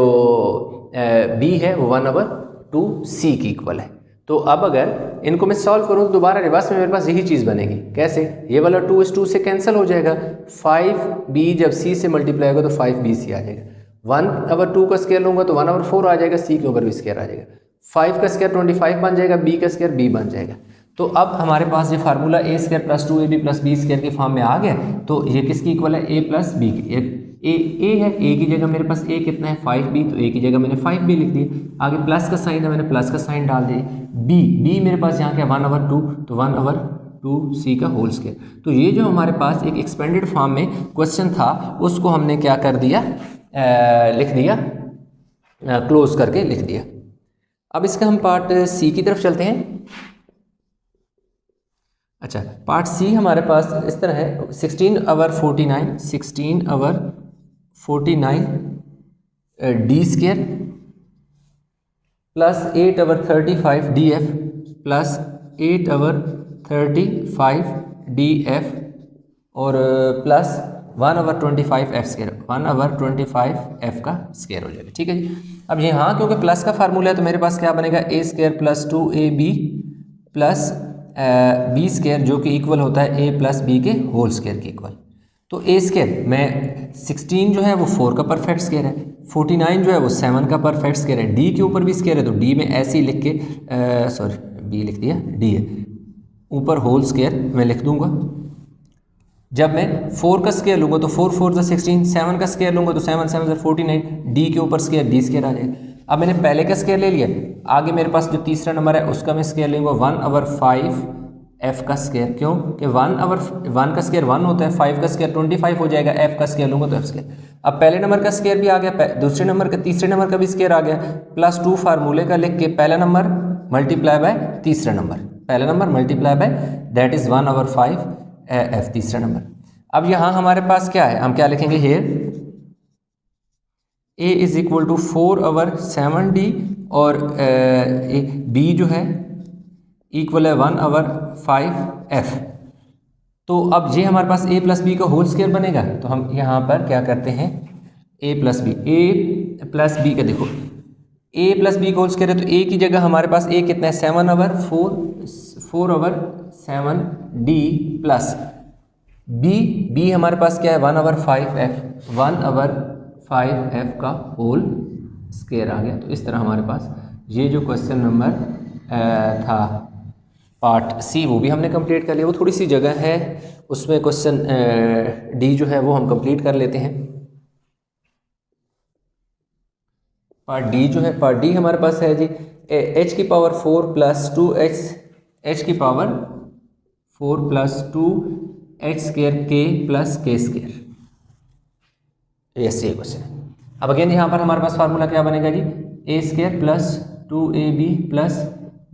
[SPEAKER 1] b है वो 1/2c की इक्वल है। तो अब अगर इनको मैं सॉल्व करूँ तो दोबारा रिवर्स में मेरे पास यही चीज़ बनेगी। कैसे, ये वाला 2 इस 2 से कैंसिल हो जाएगा, 5b जब c से मल्टीप्लाई होगा तो 5bc आ जाएगा। 1/2 का स्क्वायर लूँगा तो 1/4 आ जाएगा, c के ऊपर भी स्क्वायर आ जाएगा। 5 का स्क्वायर 25 बन जाएगा, b का स्क्वायर b बन जाएगा। तो अब हमारे पास ये formula a square plus 2ab plus b square के फॉर्म में आ गया। तो ये किसकी इक्वल है, a प्लस b की। a है, a की जगह मेरे पास a कितना है 5b, तो a की जगह मैंने 5b लिख दिया। आगे प्लस का साइन है, मैंने प्लस का साइन डाल दिया। b मेरे पास यहाँ क्या 1/2, तो 1/2c का होल स्क्वायर। तो ये जो हमारे पास एक एक्सपेंडेड फॉर्म में क्वेश्चन था उसको हमने क्या कर दिया, लिख दिया, क्लोज करके लिख दिया। अब इसका हम पार्ट सी की तरफ चलते हैं। अच्छा, पार्ट सी हमारे पास इस तरह है 16/49 D square
[SPEAKER 2] plus 8/35 df plus 8/35 df और प्लस 1/25f², 1/25f का स्क्वायर हो जाएगा। ठीक है जी। अब यहाँ क्योंकि प्लस का फार्मूला है तो मेरे पास क्या बनेगा, a² plus 2ab plus b² जो कि इक्वल होता है a प्लस b के होल स्क्वायर के इक्वल। तो a² में 16 जो है वो 4 का परफेक्ट स्क्वायर है, 49 जो है वो 7 का परफेक्ट स्क्वायर है, d के ऊपर भी स्क्वायर है तो d में ऐसे ही लिख के सॉरी b लिख दिया, d है, ऊपर होल स्क्वायर मैं लिख दूंगा। जब मैं 4 का स्क्वायर लूँगा तो 4 4 16, 7 का स्क्वायर लूँगा तो 7 7 49, d के ऊपर स्क्वायर d स्क्वायर आ जाएगा। अब मैंने पहले का स्क्वायर ले लिया, आगे मेरे पास जो तीसरा नंबर है उसका मैं स्क्वायर लूँगा 1/5f का स्क्वायर। क्यों कि 1 का स्क्वायर 1 होता है, 5 का स्क्वायर 25 हो जाएगा, f का स्क्वायर लूँगा तो f स्क्वायर। अब पहले नंबर का स्क्वायर भी आ गया, दूसरे नंबर का तीसरे नंबर का भी स्क्वायर आ गया, प्लस 2 फार्मूले का लिख के पहला नंबर मल्टीप्लाई बाय तीसरा नंबर, पहला number multiply by that is 1/5f तीसरा नंबर। अब यहाँ हमारे पास क्या है, हम क्या लिखेंगे, here a is equal to 4/7d और b जो है इक्वल है 1/5f। तो अब ये हमारे पास a प्लस बी का होल स्क्वायर बनेगा, तो हम यहाँ पर क्या करते हैं, a प्लस बी का देखो a प्लस बी का होल स्क्वायर है तो a की जगह हमारे पास a कितना है 4/7d प्लस b हमारे पास क्या है 1/5f का होल स्क्वायर आ गया। तो इस तरह हमारे पास ये जो क्वेश्चन नंबर था पार्ट सी वो भी हमने कंप्लीट कर लिया। वो थोड़ी सी जगह है उसमें क्वेश्चन डी जो है वो हम कंप्लीट कर लेते हैं। पार्ट डी जो है, पार्ट डी हमारे पास है जी h की पावर 4 प्लस 2h, h की power 4 plus 2h square k plus k square, yes ये क्वेश्चन है। अब अगेन यहाँ पर हमारे पास फार्मूला क्या बनेगा जी, a² plus 2ab plus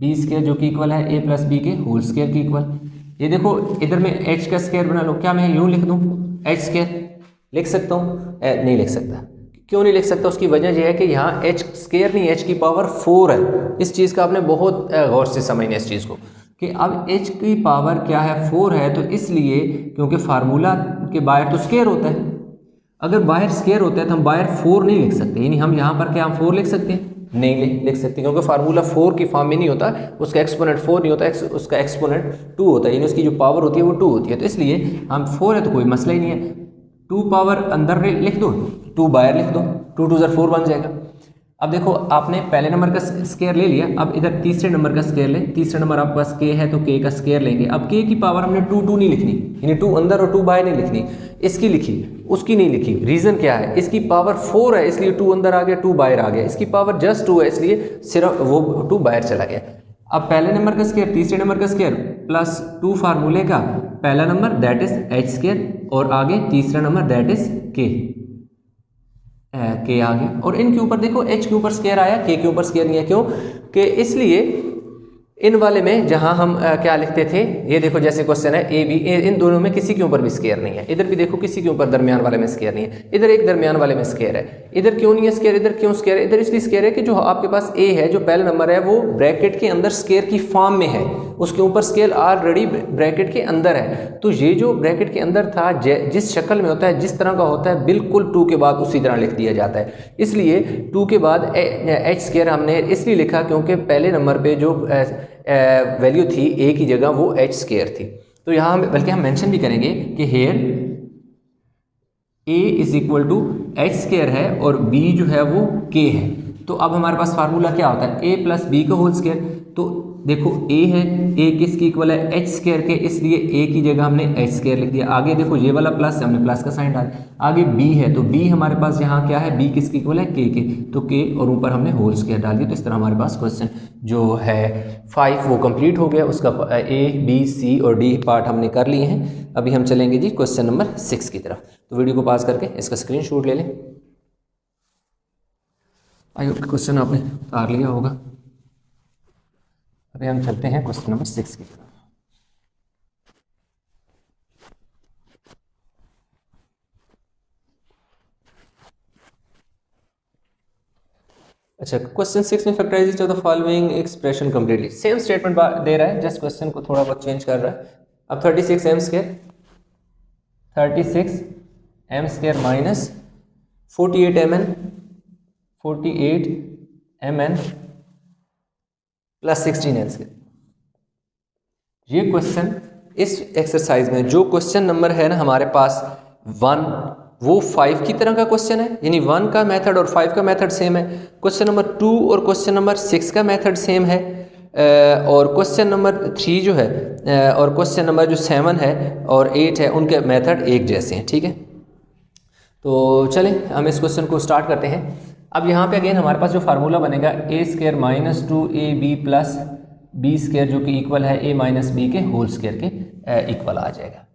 [SPEAKER 2] b square जो कि इक्वल है a प्लस b के होल स्क्वायर के इक्वल। ये देखो इधर में h का स्क्वायर बना लो, क्या मैं यूँ लिख दूँ, h² लिख सकता हूँ, नहीं लिख सकता। क्यों नहीं लिख सकता, उसकी वजह यह है कि यहाँ h² नहीं, h की पावर 4 है। इस चीज़ का आपने बहुत गौर से समझना है इस चीज़ को कि अब h की पावर क्या है 4 है, तो इसलिए क्योंकि फार्मूला के बाहर तो स्क्वायर होता है, अगर बाहर स्क्वायर होता है तो हम बाहर 4 नहीं लिख सकते, यानी हम यहाँ पर क्या हम 4 लिख सकते हैं, नहीं लिख सकते, क्योंकि फार्मूला 4 की फॉर्म में नहीं होता, उसका एक्सपोनेंट 4 नहीं होता, उसका एक्सपोनेंट 2 होता है, यानी उसकी जो पावर होती है वो 2 होती है। तो इसलिए हम 4 है तो कोई मसला ही नहीं है, 2 पावर अंदर लिख दो, 2 बाहर लिख दो, 2 2 4 बन जाएगा। अब देखो आपने पहले नंबर का स्क्वायर ले लिया, अब इधर तीसरे नंबर का स्क्वायर ले, तीसरा नंबर आपके पास k है तो k का स्क्वायर लेंगे। अब k की पावर हमने 2 2 नहीं लिखनी, यानी 2 अंदर और 2 बाहर नहीं लिखनी, इसकी लिखी उसकी नहीं लिखी। रीज़न क्या है, इसकी पावर 4 है इसलिए 2 अंदर आ गया 2 बाहर आ गया, इसकी पावर जस्ट 2 है इसलिए सिर्फ वो 2 बाहर चला गया। अब पहले नंबर का स्क्वायर तीसरे नंबर का स्क्वायर प्लस 2 फार्मूले का पहला नंबर दैट इज h² और आगे तीसरा नंबर दैट इज k आ गया, और इनके ऊपर देखो h के ऊपर स्क्वायर आया, k के ऊपर स्क्वायर नहीं है। क्यों कि इसलिए इन वाले में जहां हम क्या लिखते थे, ये देखो जैसे क्वेश्चन है ए बी, इन दोनों में किसी के ऊपर भी स्क्वायर नहीं है, इधर भी देखो किसी के ऊपर दरमियान वाले में स्क्वायर नहीं है, इधर एक दरमियान वाले में स्क्वायर है, इधर क्यों नहीं है स्क्वायर, इधर क्यों स्क्वायर है, इधर इसलिए स्क्वायर है कि जो आपके पास ए है जो पहला नंबर है वो ब्रैकेट के अंदर स्क्वायर की फॉर्म में है, उसके ऊपर स्क्वायर ऑलरेडी ब्रैकेट के अंदर है। तो ये जो ब्रैकेट के अंदर था जिस शक्ल में होता है जिस तरह का होता है बिल्कुल 2 के बाद उसी तरह लिख दिया जाता है, इसलिए 2 के बाद h² हमने इसलिए लिखा क्योंकि पहले नंबर पे जो वैल्यू थी a की जगह वो h² थी। तो यहाँ हम बल्कि हम मेंशन भी करेंगे कि here a is equal to h² है और b जो है वो k है। तो अब हमारे पास फार्मूला क्या होता है, a प्लस बी का होल स्क्वायर। तो देखो a है, a किसकी इक्वल है h² के, इसलिए a की जगह हमने h² लिख दिया। आगे देखो ये वाला प्लस है, हमने प्लस का साइन डाल। आगे b है तो b हमारे पास यहाँ क्या है, b किसकी इक्वल है k के, तो k और ऊपर हमने होल स्क्वायर डाल दिया। तो इस तरह हमारे पास क्वेश्चन जो है 5 वो कंप्लीट हो गया, उसका a b c और d पार्ट हमने कर लिए हैं। अभी हम चलेंगे जी क्वेश्चन नंबर 6 की तरफ। तो वीडियो को पास करके इसका स्क्रीनशॉट ले लें। आई होप क्वेश्चन आपने उतार लिया होगा। अभी हम चलते हैं क्वेश्चन नंबर 6 की तरफ।
[SPEAKER 1] अच्छा, क्वेश्चन 6 में factorize each of the following expression completely, same statement दे रहा है, जस्ट क्वेश्चन को थोड़ा बहुत चेंज कर रहा है। अब 36 m square
[SPEAKER 2] 36 m square minus
[SPEAKER 1] 48 mn
[SPEAKER 2] 48 mn
[SPEAKER 1] plus 16 n square.
[SPEAKER 2] ये क्वेश्चन
[SPEAKER 1] इस एक्सरसाइज में जो क्वेश्चन नंबर है ना हमारे पास 1, वो 5 की तरह का क्वेश्चन है, यानी 1 का मेथड और 5 का मेथड सेम है। क्वेश्चन नंबर 2 और क्वेश्चन नंबर 6 का मेथड सेम है, और क्वेश्चन नंबर 3 जो है और क्वेश्चन नंबर जो 7 है और 8 है उनके मेथड एक जैसे हैं। ठीक है, तो चलें हम इस क्वेश्चन को स्टार्ट करते हैं। अब यहाँ पे अगेन हमारे पास जो फार्मूला बनेगा ए square minus 2ab plus B square जो कि इक्वल है ए माइनस बी के होल स्क्वायर के इक्वल आ जाएगा।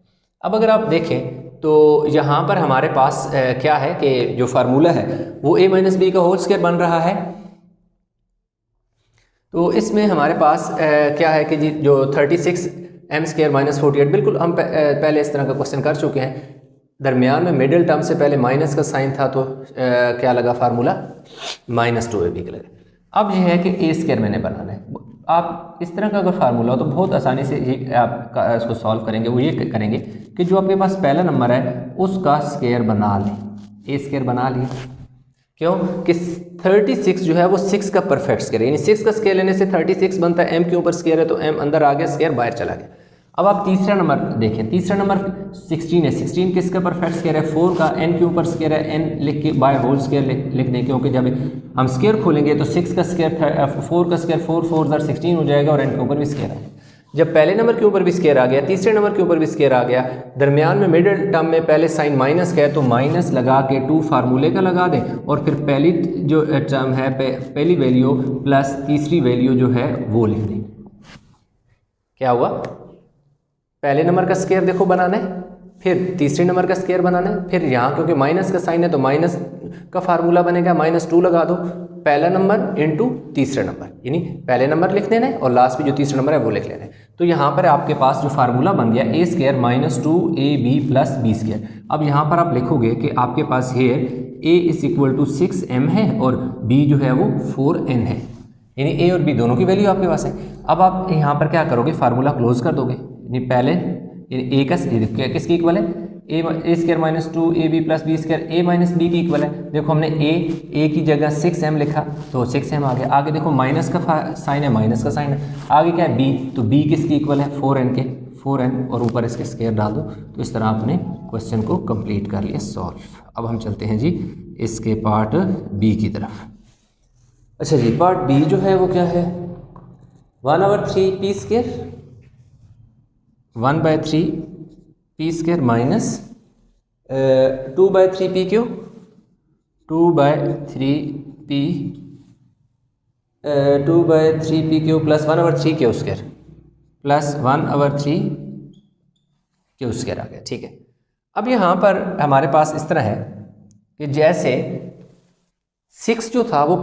[SPEAKER 1] अब अगर आप देखें तो यहाँ पर हमारे पास क्या है कि जो फार्मूला है वो a माइनस बी का होल स्क्वायर बन रहा है। तो इसमें हमारे पास क्या है कि जी जो 36 m स्क्वायर माइनस 48, बिल्कुल हम पहले इस तरह का क्वेश्चन कर चुके हैं। दरमियान में मिडिल टर्म से पहले माइनस का साइन था, तो क्या लगा फार्मूला -2ab का लगा। अब यह है कि a स्क्वायर मैंने बनाना है। आप इस तरह का अगर फार्मूला हो तो बहुत आसानी से ये आप इसको सॉल्व करेंगे। वो ये करेंगे कि जो आपके पास पहला नंबर है उसका स्क्वायर बना लें, ए स्क्वायर बना लिया। क्यों कि 36 जो है वो 6 का परफेक्ट स्क्वायर है, यानी 6 का स्क्वायर लेने से 36 बनता है। m के ऊपर स्क्वायर है तो m अंदर आ गया, स्क्वायर बाहर चला गया। अब आप तीसरा नंबर देखें, तीसरा नंबर 16 है। 16 किसका परफेक्ट स्क्वायर है? 4 का। n के ऊपर स्क्वायर है, n लिख के बाय होल स्क्वायर लिख दें, क्योंकि जब हम स्क्वायर खोलेंगे तो 6 का स्क्वायर 4 का स्क्वायर 4 4 16 हो जाएगा और n के ऊपर भी स्क्वायर आएगा। जब पहले नंबर के ऊपर भी स्क्वायर आ गया, तीसरे नंबर के ऊपर भी स्क्वायर आ गया, दरमियान में मिडिल टर्म में पहले साइन माइनस का है तो माइनस लगा के 2 फार्मूले का लगा दें, और फिर पहली जो टर्म है पहली वैल्यू प्लस तीसरी वैल्यू जो है वो लिख दें। क्या हुआ? पहले नंबर का स्क्वायर देखो बनाना है, फिर तीसरे नंबर का स्क्वायर बनाना है, फिर यहाँ क्योंकि माइनस का साइन है तो माइनस का फार्मूला बनेगा, -2 लगा दो, पहला नंबर इंटू तीसरा नंबर, यानी पहले नंबर लिख लेना है और लास्ट में जो तीसरा नंबर है वो लिख लेना है। तो यहाँ पर आपके पास जो फार्मूला बन गया a square -2ab plus B square. अब यहाँ पर आप लिखोगे कि आपके पास हेयर a = 6m है और b जो है वो 4n है, यानी a और b दोनों की वैल्यू आपके पास है। अब आप यहाँ पर क्या करोगे? फार्मूला क्लोज कर दोगे, यानी पहले a का किसकी इक्वल है? a square -2ab plus B square a minus B की इक्वल है। देखो हमने a की जगह 6m लिखा तो 6m आ गया। आगे देखो माइनस का साइन है, माइनस का साइन है। आगे क्या है? b, तो b किसकी इक्वल है? 4n के, 4n, और ऊपर इसके स्क्वायर डाल दो। तो इस तरह आपने क्वेश्चन को कंप्लीट कर लिया सॉल्व। अब हम चलते हैं जी इसके पार्ट b की तरफ। अच्छा जी, पार्ट b जो है वो क्या है? 1/3 p² 1/3 p² minus 2/3 p³ 2/3 p³ plus 1/3 q² plus 1/3 q² आ गया। ठीक है, अब यहाँ पर हमारे पास इस तरह है कि जैसे 6 जो था वो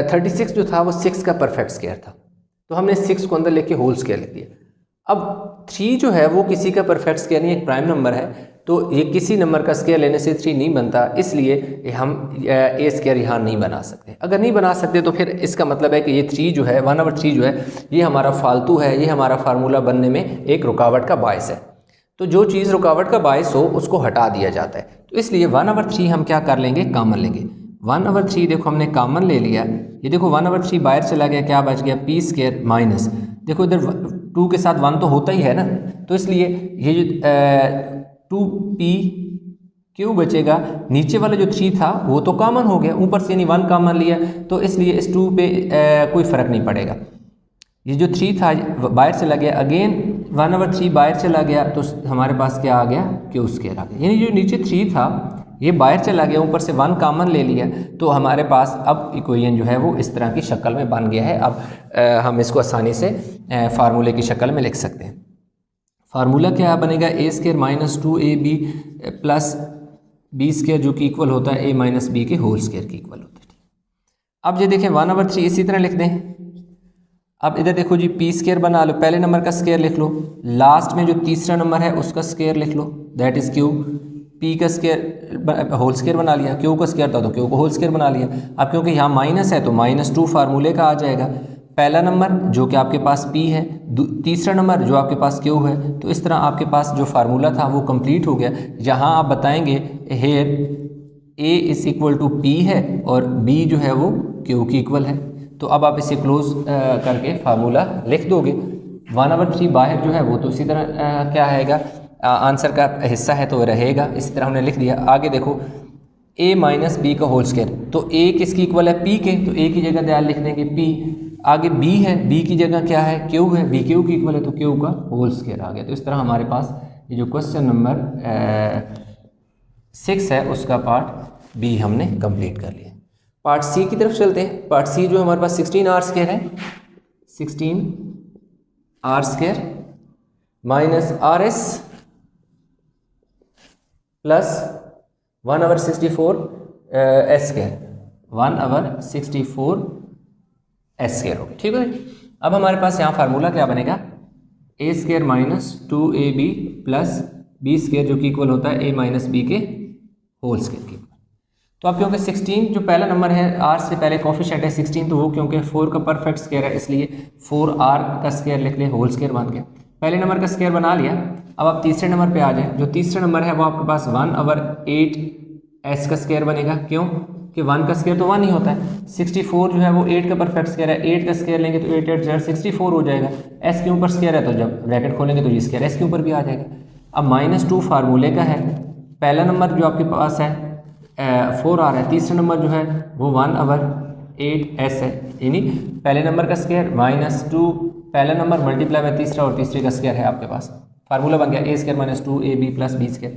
[SPEAKER 1] 36 जो था वो 6 का परफेक्ट स्क्वायर था, तो हमने 6 को अंदर लेके होल स्क्वायर लिख दिया। अब 3 जो है वो किसी का परफेक्ट स्क्वायर नहीं, एक प्राइम नंबर है, तो ये किसी नंबर का स्क्वायर लेने से 3 नहीं बनता, इसलिए हम a स्क्वायर यहाँ नहीं बना सकते। अगर नहीं बना सकते तो फिर इसका मतलब है कि ये 3 जो है 1/3 जो है ये हमारा फालतू है, ये हमारा फार्मूला बनने में एक रुकावट का बायस है। तो जो चीज़ रुकावट का बायस हो उसको हटा दिया जाता है, तो इसलिए 1/3 हम क्या कर लेंगे? कॉमन लेंगे। 1/3 देखो हमने कॉमन ले लिया, ये देखो 1/3 बाहर चला गया, क्या बच गया? p² माइनस, देखो इधर 2 के साथ 1 तो होता ही है ना, तो इसलिए ये जो 2p³ बचेगा, नीचे वाला जो 3 था वो तो कॉमन हो गया, ऊपर से यानी 1 कॉमन लिया, तो इसलिए इस 2 पे कोई फ़र्क नहीं पड़ेगा। ये जो 3 था बाहर चला गया, अगेन 1/3 बाहर चला गया, तो हमारे पास क्या आ गया? q² आ गया, यानी जो नीचे 3 था ये बाहर चला गया, ऊपर से 1 कॉमन ले लिया, तो हमारे पास अब इक्वेशन जो है वो इस तरह की शक्ल में बन गया है। अब हम इसको आसानी से फार्मूले की शक्ल में लिख सकते हैं। फार्मूला क्या बनेगा? a² -2ab प्लस b² जो कि इक्वल होता है a माइनस बी के होल स्क्वायर की इक्वल होता है। अब ये देखें 1/3 इसी तरह लिख दें। अब इधर देखो जी p² बना लो, पहले नंबर का स्क्वायर लिख लो, लास्ट में जो तीसरा नंबर है उसका स्क्वायर लिख लो, दैट इज़ q।
[SPEAKER 2] पी का स्क्वायर होल स्क्वायर बना लिया, क्यू का स्क्वायर था तो क्यू को होल स्क्वायर बना लिया। अब क्योंकि यहाँ माइनस है तो -2 फार्मूले का आ जाएगा। पहला नंबर जो कि आपके पास P है, तीसरा नंबर जो आपके पास Q है। तो इस तरह आपके पास जो फार्मूला था वो कंप्लीट हो गया। यहाँ आप बताएंगे here A is equal to P है और B जो है वो Q की इक्वल है। तो अब आप इसे क्लोज करके फार्मूला लिख दोगे। 1/3 बाहर जो है वो तो इसी तरह क्या आएगा, आंसर का हिस्सा है तो रहेगा। इसी तरह हमने लिख दिया। आगे देखो a माइनस बी का होल स्क्वायर, तो a किसकी इक्वल है P के, तो a की जगह दयाल लिख देंगे P। आगे b है, b की जगह क्या है Q है, b Q की इक्वल है तो Q का होल स्क्वायर आ गया। तो इस तरह हमारे पास ये जो क्वेश्चन नंबर 6 है उसका पार्ट B हमने कंप्लीट कर लिया। पार्ट C की तरफ चलते हैं। पार्ट C जो हमारे पास 16r² है, 16r² minus RS plus 1/64 s², 1/64 s² हो गया। ठीक है। अब हमारे पास यहाँ फार्मूला क्या बनेगा, a² minus 2ab plus b² जो कि इक्वल होता है a माइनस बी के होल स्क्वायर की। तो अब क्योंकि 16 जो पहला नंबर है r से पहले कोफिशिएंट है 16, तो वो क्योंकि 4 का परफेक्ट स्क्वायर है इसलिए 4r का स्क्वायर लिख लें, होल स्क्वायर बन गया। पहले नंबर का स्क्वायर बना लिया। अब आप तीसरे नंबर पे आ जाए। जो तीसरा नंबर है वो आपके पास 1/8 s का स्क्वायर बनेगा। क्यों कि 1 का स्क्वायर तो 1 ही होता है। 64 जो है वो 8 का परफेक्ट स्क्वायर है, 8 का स्क्वायर लेंगे तो 8 8 ज़र 64 हो जाएगा। s के ऊपर स्क्वायर है तो जब ब्रैकेट खोलेंगे तो ये स्क्वायर s के ऊपर भी आ जाएगा। अब -2 फार्मूले का है। पहला नंबर जो आपके पास है 4r है, तीसरा नंबर जो है वो 1/8s है, यानी पहले नंबर का स्क्वायर -2 पहला नंबर मल्टीप्लाई बाय तीसरा और तीसरे का स्क्वायर है आपके पास। फार्मूला बन गया a² minus 2ab plus b²।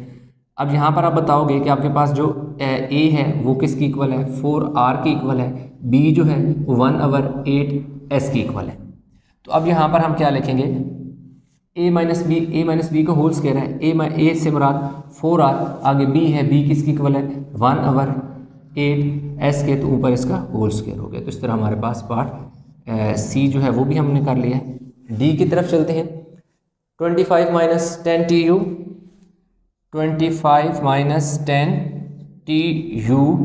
[SPEAKER 2] अब यहाँ पर आप बताओगे कि आपके पास जो a है वो किसकी इक्वल है, 4r की इक्वल है, b जो है वो 1/8s की इक्वल है। तो अब यहाँ पर हम क्या लिखेंगे, a माइनस बी का होल स्क्वायर है, a से मुराद 4r, आगे b है, b किसकी इक्वल है 1/8s के, तो ऊपर इसका होल स्क्वायर हो गया। तो इस तरह हमारे पास पार्ट C जो है वो भी हमने कर लिया है। D की तरफ चलते हैं। 25 minus 10tu, 25 minus 10tu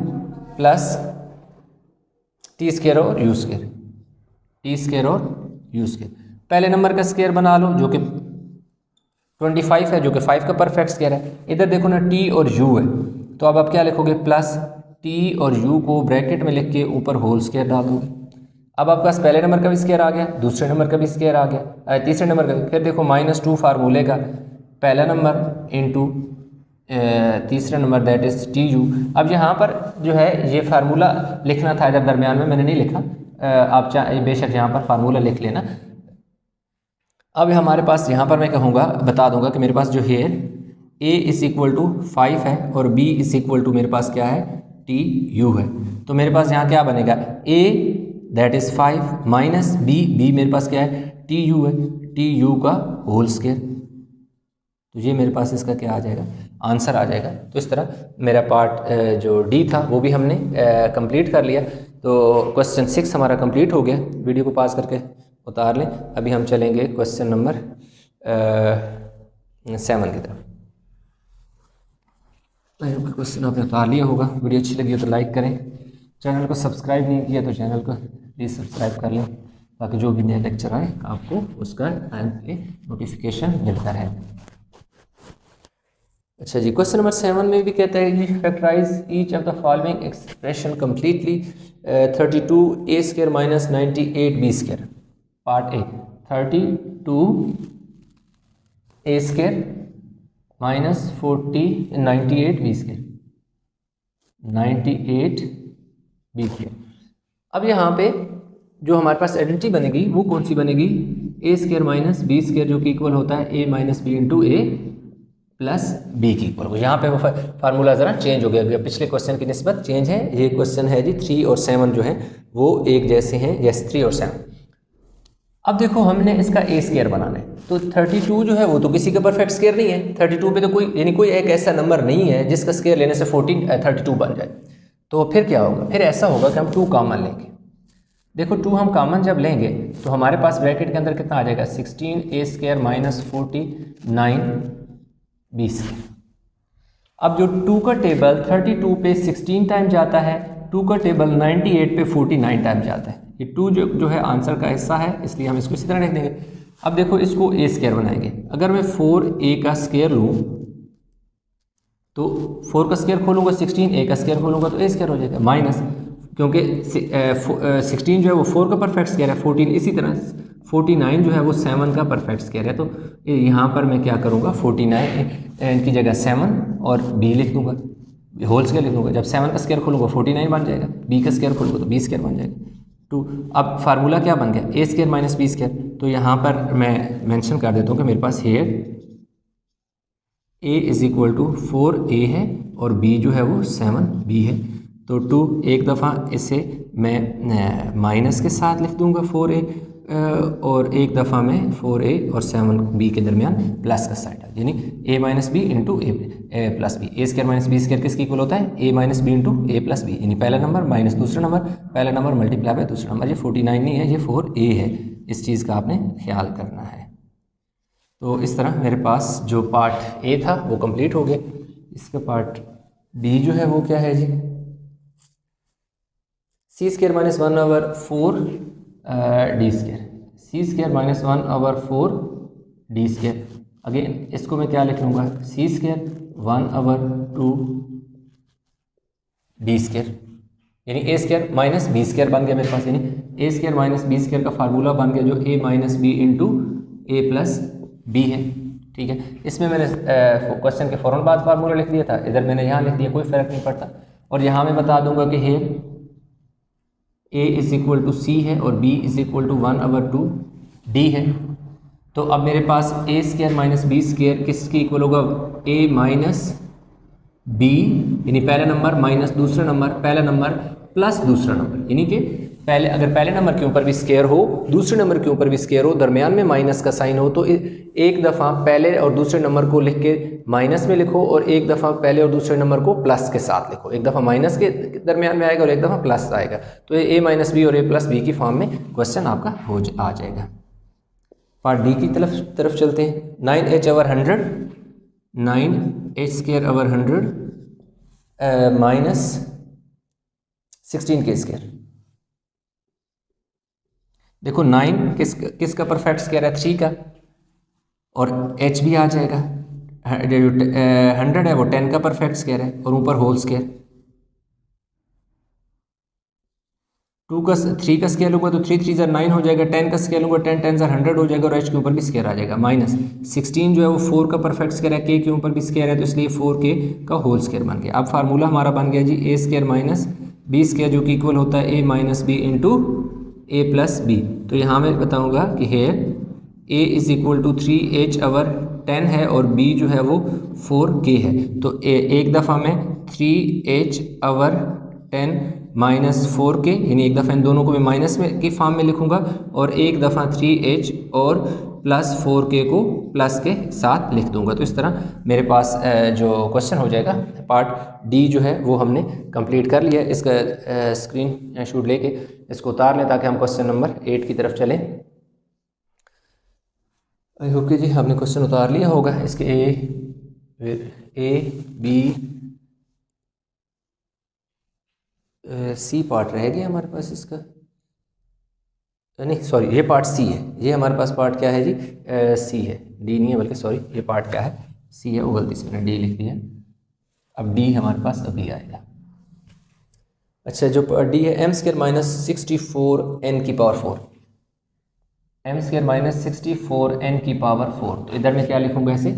[SPEAKER 2] plus t² और u², t² और u²। पहले नंबर का स्क्वायर बना लो जो कि 25 है, जो कि 5 का परफेक्ट स्क्वायर है। इधर देखो ना t और u है, तो अब आप क्या लिखोगे, प्लस t और u को ब्रैकेट में लिख के ऊपर होल स्क्वायर डाल दोगे। अब आपके पास पहले नंबर का भी स्क्वायर आ गया, दूसरे नंबर का भी स्क्वायर आ गया, तीसरे नंबर का भी। फिर देखो -2 फार्मूले का, पहला नंबर इंटू तीसरा नंबर दैट इज tu। अब यहाँ पर जो है ये फार्मूला लिखना था इधर दरमियान में, मैंने नहीं लिखा, आप चाहे बेशक यहाँ पर फार्मूला लिख लेना। अब हमारे पास यहाँ पर मैं कहूँगा, बता दूंगा कि मेरे पास जो है a इज इक्वल टू 5 है और b इज इक्वल टू मेरे पास क्या है tu है। तो मेरे पास यहाँ क्या बनेगा, a that is 5 minus b मेरे पास क्या है tu है, tu का होल स्क्वायर। तो ये मेरे पास इसका क्या आ जाएगा, आंसर आ जाएगा। तो इस तरह मेरा पार्ट जो D था वो भी हमने कंप्लीट कर लिया। तो क्वेश्चन 6 हमारा कंप्लीट हो गया। वीडियो को पास करके उतार लें। अभी हम चलेंगे क्वेश्चन नंबर 7 की तरफ। क्वेश्चन आपने उतार लिया होगा। वीडियो अच्छी लगी हो तो लाइक करें, चैनल को सब्सक्राइब नहीं किया तो चैनल को प्लीज़ सब्सक्राइब कर लें, ताकि जो भी नया लेक्चर आए आपको उसका टाइम पे नोटिफिकेशन मिलता रहे। अच्छा जी, क्वेश्चन नंबर 7 में भी कहता है कि factorise each of the following expression completely 32a² minus 98b²। Part A, 32a² minus 98b², 98b²। अब यहाँ पे जो हमारे पास आइडेंटिटी बनेगी वो कौन सी बनेगी, a² माइनस b² जो कि इक्वल होता है a minus B into a plus b की इक्वल हो। यहाँ पे वो फार्मूला ज़रा चेंज हो गया, पिछले क्वेश्चन की निस्बत चेंज है। ये क्वेश्चन है जी 3 और 7 जो है वो एक जैसे हैं, जैसे 3 और 7। अब देखो हमने इसका a² बनाना है, तो 32 जो है वो तो किसी का परफेक्ट स्क्वायर नहीं है। 32 पे तो कोई यानी कोई एक ऐसा नंबर नहीं है जिसका स्क्वायर लेने से 32 बन जाए। तो फिर क्या होगा, फिर ऐसा होगा कि हम 2 कॉमन लेंगे। देखो 2 हम कॉमन जब लेंगे तो हमारे पास ब्रैकेट के अंदर कितना आ जाएगा, 16a² माइनस 49b²। अब जो 2 का टेबल 32 पे 16 टाइम जाता है, 2 का टेबल 98 पे 49 टाइम जाता है। ये 2 जो है आंसर का हिस्सा है, इसलिए हम इसको इसी तरह लिख देंगे। अब देखो इसको ए स्क्वायर बनाएंगे। अगर मैं 4a का स्क्वायर लूँ तो 4 का स्क्वायर खोलूँगा 16, a का स्क्वायर खोलूँगा तो a स्क्वायर हो जाएगा, माइनस, क्योंकि 16 जो है वो 4 का परफेक्ट स्क्वायर है, 14 इसी तरह 49 जो है वो 7 का परफेक्ट स्क्वायर है। तो यहाँ पर मैं क्या करूँगा, 49 की जगह 7 और b लिख दूँगा, होल स्क्वायर लिख दूँगा। जब 7 का स्क्वायर खोलूँगा 49 बन जाएगा, b का स्क्वायर खोलूँगा तो b स्क्वायर बन जाएगा 2। अब फार्मूला क्या बन गया, a square minus b square. तो यहाँ पर मैं मेंशन कर देता हूँ कि मेरे पास here a is equal to 4a है और b जो है वो 7b है। तो 2 एक दफ़ा इसे मैं माइनस के साथ लिख दूँगा 4a, और एक दफ़ा मैं 4a और 7b के दरमियान प्लस का साइड है, यानी a minus B into A plus B. A square minus B square किसकी इक्वल होता है, a minus B into A plus B, यानी पहला नंबर माइनस दूसरा नंबर, पहला नंबर मल्टीप्लाई बाय दूसरा नंबर। ये 49 नहीं है, ये 4a है, इस चीज़ का आपने ख्याल करना है। तो इस तरह मेरे पास जो पार्ट ए था वो कंप्लीट हो गया। इसका पार्ट डी जो है वो क्या है जी, C square minus 1/4 D square, C square minus 1/4 D square. Again इसको मैं क्या लिख लूँगा, सी स्क्वायर 1/2 डी स्क्वायर, यानी ए स्क्वायर माइनस बी स्क्वायर बन गया मेरे पास, यानी ए स्क्वायर माइनस बी स्क्वायर का फार्मूला बन गया जो ए minus B into A plus B है। ठीक है, इसमें मैंने क्वेश्चन के फ़ौरन बाद फार्मूला लिख दिया था, इधर मैंने यहाँ लिख दिया, कोई फ़र्क नहीं पड़ता। और यहाँ मैं बता दूंगा कि here a is equal to C है और b is equal to 1/2 d है। तो अब मेरे पास a square minus B square किसकी इक्वल होगा, a माइनस b, यानी पहला नंबर माइनस दूसरा नंबर, पहला नंबर प्लस दूसरा नंबर, यानी कि पहले अगर पहले नंबर के ऊपर भी स्क्वायर हो, दूसरे नंबर के ऊपर भी स्क्वायर हो, दरमियान में माइनस का साइन हो, तो एक दफ़ा पहले और दूसरे नंबर को लिख के माइनस में लिखो और एक दफ़ा पहले और दूसरे नंबर को प्लस के साथ लिखो। एक दफ़ा माइनस के दरमियान में आएगा और एक दफ़ा प्लस आएगा, तो ये a माइनस बी और a प्लस बी की फॉर्म में क्वेश्चन आपका आ जाएगा। पार्ट डी की तरफ चलते हैं। 9h/100 9h square over 100 minus 16k square. देखो 9 किसका परफेक्ट स्क्वायर है, 3 का, और h भी आ जाएगा, 100 है वो 10 का परफेक्ट स्क्वायर है और ऊपर होल स्क्वायर। 3 का स्क्वायर लूँगा तो 3 3 9 हो जाएगा, 10 का स्क्वायर लूँगा 10 10 100 हो जाएगा और h के ऊपर भी स्क्वायर आ जाएगा, माइनस 16 जो है वो 4 का परफेक्ट स्क्वायर है, k के ऊपर भी स्क्वायर है तो इसलिए 4k का होल स्क्वायर बन गया। अब फार्मूला हमारा बन गया जी a square minus b square जो कि इक्वल होता है a minus B into a plus B. तो यहाँ मैं बताऊँगा कि here a is equal to 3h/10 है और b जो है वो 4k है। तो एक दफ़ा मैं 3h/10 माइनस 4k, यानी एक दफ़ा इन दोनों को मैं माइनस में की फॉर्म में लिखूंगा और एक दफ़ा 3h और प्लस 4k को प्लस के साथ लिख दूंगा। तो इस तरह मेरे पास जो क्वेश्चन हो जाएगा पार्ट डी जो है वो हमने कंप्लीट कर लिया। इसका स्क्रीन शॉट लेके इसको उतार लें ताकि हम क्वेश्चन नंबर 8 की तरफ चलें। आई होप कि जी हमने क्वेश्चन उतार लिया होगा। इसके ए बी सी पार्ट रह गया हमारे पास, इसका नहीं सॉरी ये पार्ट सी है, ये हमारे पास पार्ट क्या है जी सी है, डी नहीं है बल्कि सॉरी ये पार्ट क्या है सी है, वो गलती से मैंने डी लिख दिया। अब डी हमारे पास अभी आएगा। अच्छा जो डी है m स्क्वायर माइनस 64 n की power 4, m square minus 64 n की पावर 4। तो इधर मैं क्या लिखूंगा इसे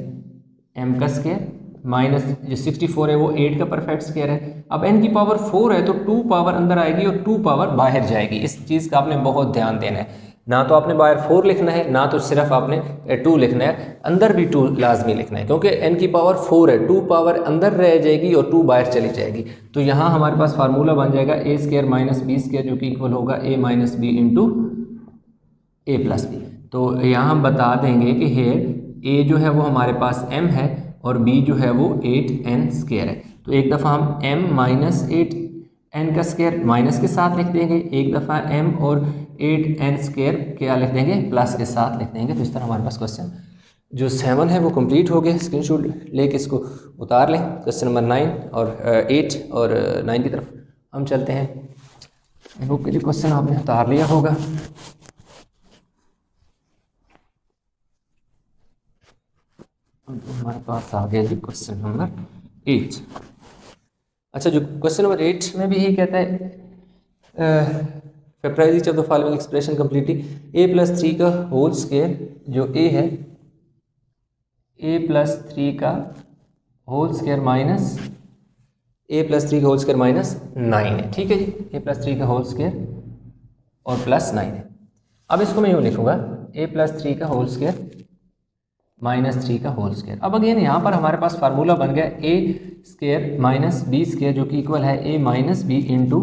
[SPEAKER 2] m का स्क्वायर माइनस जो 64 है वो 8 का परफेक्ट स्क्वायर है। अब n की पावर 4 है तो 2 पावर अंदर आएगी और 2 पावर बाहर जाएगी। इस चीज़ का आपने बहुत ध्यान देना है, ना तो आपने बाहर 4 लिखना है ना तो सिर्फ आपने 2 लिखना है, अंदर भी 2 लाजमी लिखना है क्योंकि n की पावर 4 है, 2 पावर अंदर रह जाएगी और 2 बाहर चली जाएगी। तो यहाँ हमारे पास फार्मूला बन जाएगा a square minus B square जो कि इक्वल होगा a minus B into A plus B. तो यहाँ हम बता देंगे कि हेयर a जो है वो हमारे पास m है और b जो है वो 8n स्क्वायर है। तो एक दफ़ा हम m माइनस 8n का स्क्वायर माइनस के साथ लिख देंगे, एक दफ़ा m और 8n स्क्वायर क्या लिख देंगे प्लस के साथ लिख देंगे। तो इस तरह हमारे पास क्वेश्चन
[SPEAKER 1] जो 7 है वो कंप्लीट हो गया। स्क्रीनशॉट लेके इसको उतार लें। क्वेश्चन नंबर 9 और 8 और 9 की तरफ हम चलते हैं। बुक के लिए क्वेश्चन आपने उतार लिया होगा। हमारे पास आ गया जी क्वेश्चन नंबर 8। अच्छा, जो क्वेश्चन नंबर 8 में भी यही कहता है factorise each of the following expression completely. a+3 का होल स्क्वायर जो a है, a+3 का होल स्क्वायर माइनस a+3 का होल स्क्वायर माइनस 9 है। ठीक है जी, a+3 का होल स्क्वायर और प्लस 9 है। अब इसको मैं यूँ लिखूँगा a+3 का होल स्क्वायर -3 का होल स्क्वायर। अब अगेन यहाँ पर हमारे पास फार्मूला बन गया a² माइनस b स्क्वायर जो कि इक्वल है a minus B into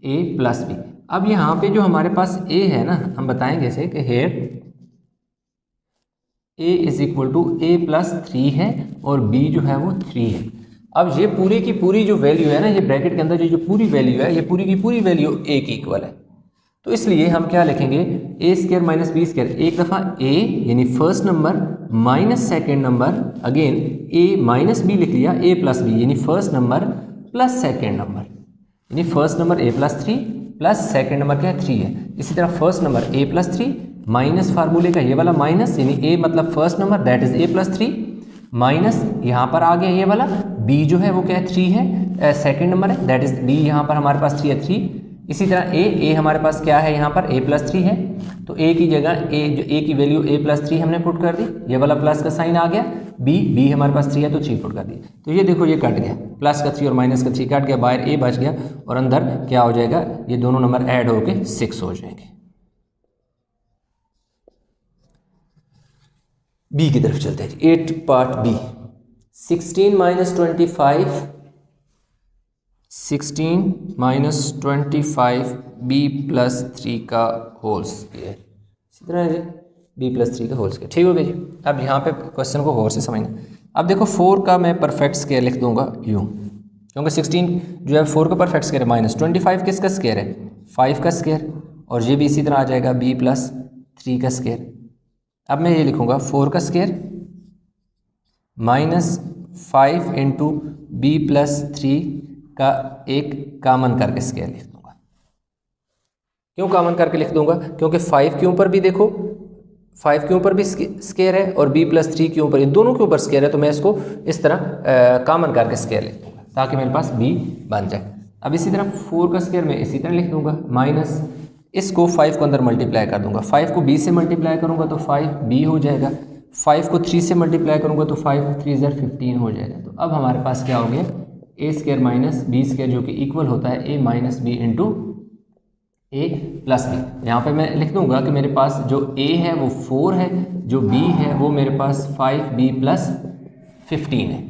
[SPEAKER 1] a plus B. अब यहाँ पे जो हमारे पास a है ना, हम बताएंगे इसे कि here a is equal to a+3 है और b जो है वो 3 है। अब ये पूरी की पूरी जो वैल्यू है ना, ये ब्रैकेट के अंदर जो पूरी वैल्यू है, ये पूरी की पूरी वैल्यू a की इक्वल है। तो इसलिए हम क्या लिखेंगे, a² माइनस बी स्क्वायर, एक दफ़ा a यानी first number minus second number, again a minus B लिख लिया, a प्लस बी यानी first number plus second number, यानी first number a+3 plus second number क्या है 3 है। इसी तरह फर्स्ट नंबर a+3 माइनस फार्मूले का ये वाला माइनस, यानी a मतलब first number that is a+3 minus यहाँ पर आ गया ये वाला b जो है वो क्या है 3 है, सेकेंड नंबर है दैट इज b, यहाँ पर हमारे पास 3 है 3। इसी तरह a हमारे पास क्या है, यहाँ पर a+3 है, तो a की जगह a की वैल्यू a+3 हमने पुट कर दी, ये वाला प्लस का साइन आ गया, b हमारे पास 3 है तो 3 पुट कर दी। तो ये देखो ये कट गया, प्लस का 3 और माइनस का 3 कट गया, बाहर a बच गया और अंदर क्या हो जाएगा, ये दोनों नंबर ऐड होके 6 हो जाएंगे। b की तरफ चलते हैं जी, 8 part b। 16 minus 25 b plus 3 का होल स्क्वायर, इसी तरह जी b प्लस 3 का होल स्क्वायर। ठीक हो गया जी। अब यहाँ पे क्वेश्चन को गौर से समझना। अब देखो 4 का मैं परफेक्ट स्क्वायर लिख दूंगा यूँ, क्योंकि 16 जो है 4 का परफेक्ट स्क्वायर है, माइनस 25 किसका स्क्वायर है 5 का स्क्वायर, और ये भी इसी तरह आ जाएगा b प्लस 3 का स्क्वायर। अब मैं ये लिखूँगा 4 का square minus 5 into b plus 3 का एक कामन करके स्क्वायर लिख दूंगा। क्यों कामन करके लिख दूंगा, क्योंकि 5 के ऊपर भी देखो 5 के ऊपर भी स्क्वायर है और b प्लस 3 के ऊपर, इन दोनों के ऊपर स्क्वायर है, तो मैं इसको इस तरह कामन करके स्क्वायर लिख दूंगा ताकि मेरे पास b बन जाए। अब इसी तरह 4 का स्क्वायर मैं इसी तरह लिख दूंगा, माइनस इसको 5 को अंदर मल्टीप्लाई कर दूंगा, 5 को b से मल्टीप्लाई करूंगा तो 5b हो जाएगा, 5 को 3 से मल्टीप्लाई करूंगा तो 5 3 = 15 हो जाएगा। तो अब हमारे पास क्या हो गया, a² माइनस बी स्क्वायर जो कि इक्वल होता है a minus B into a plus B. यहाँ पे मैं लिख दूंगा कि मेरे पास जो a है वो 4 है, जो b है वो मेरे पास 5b प्लस 15 है।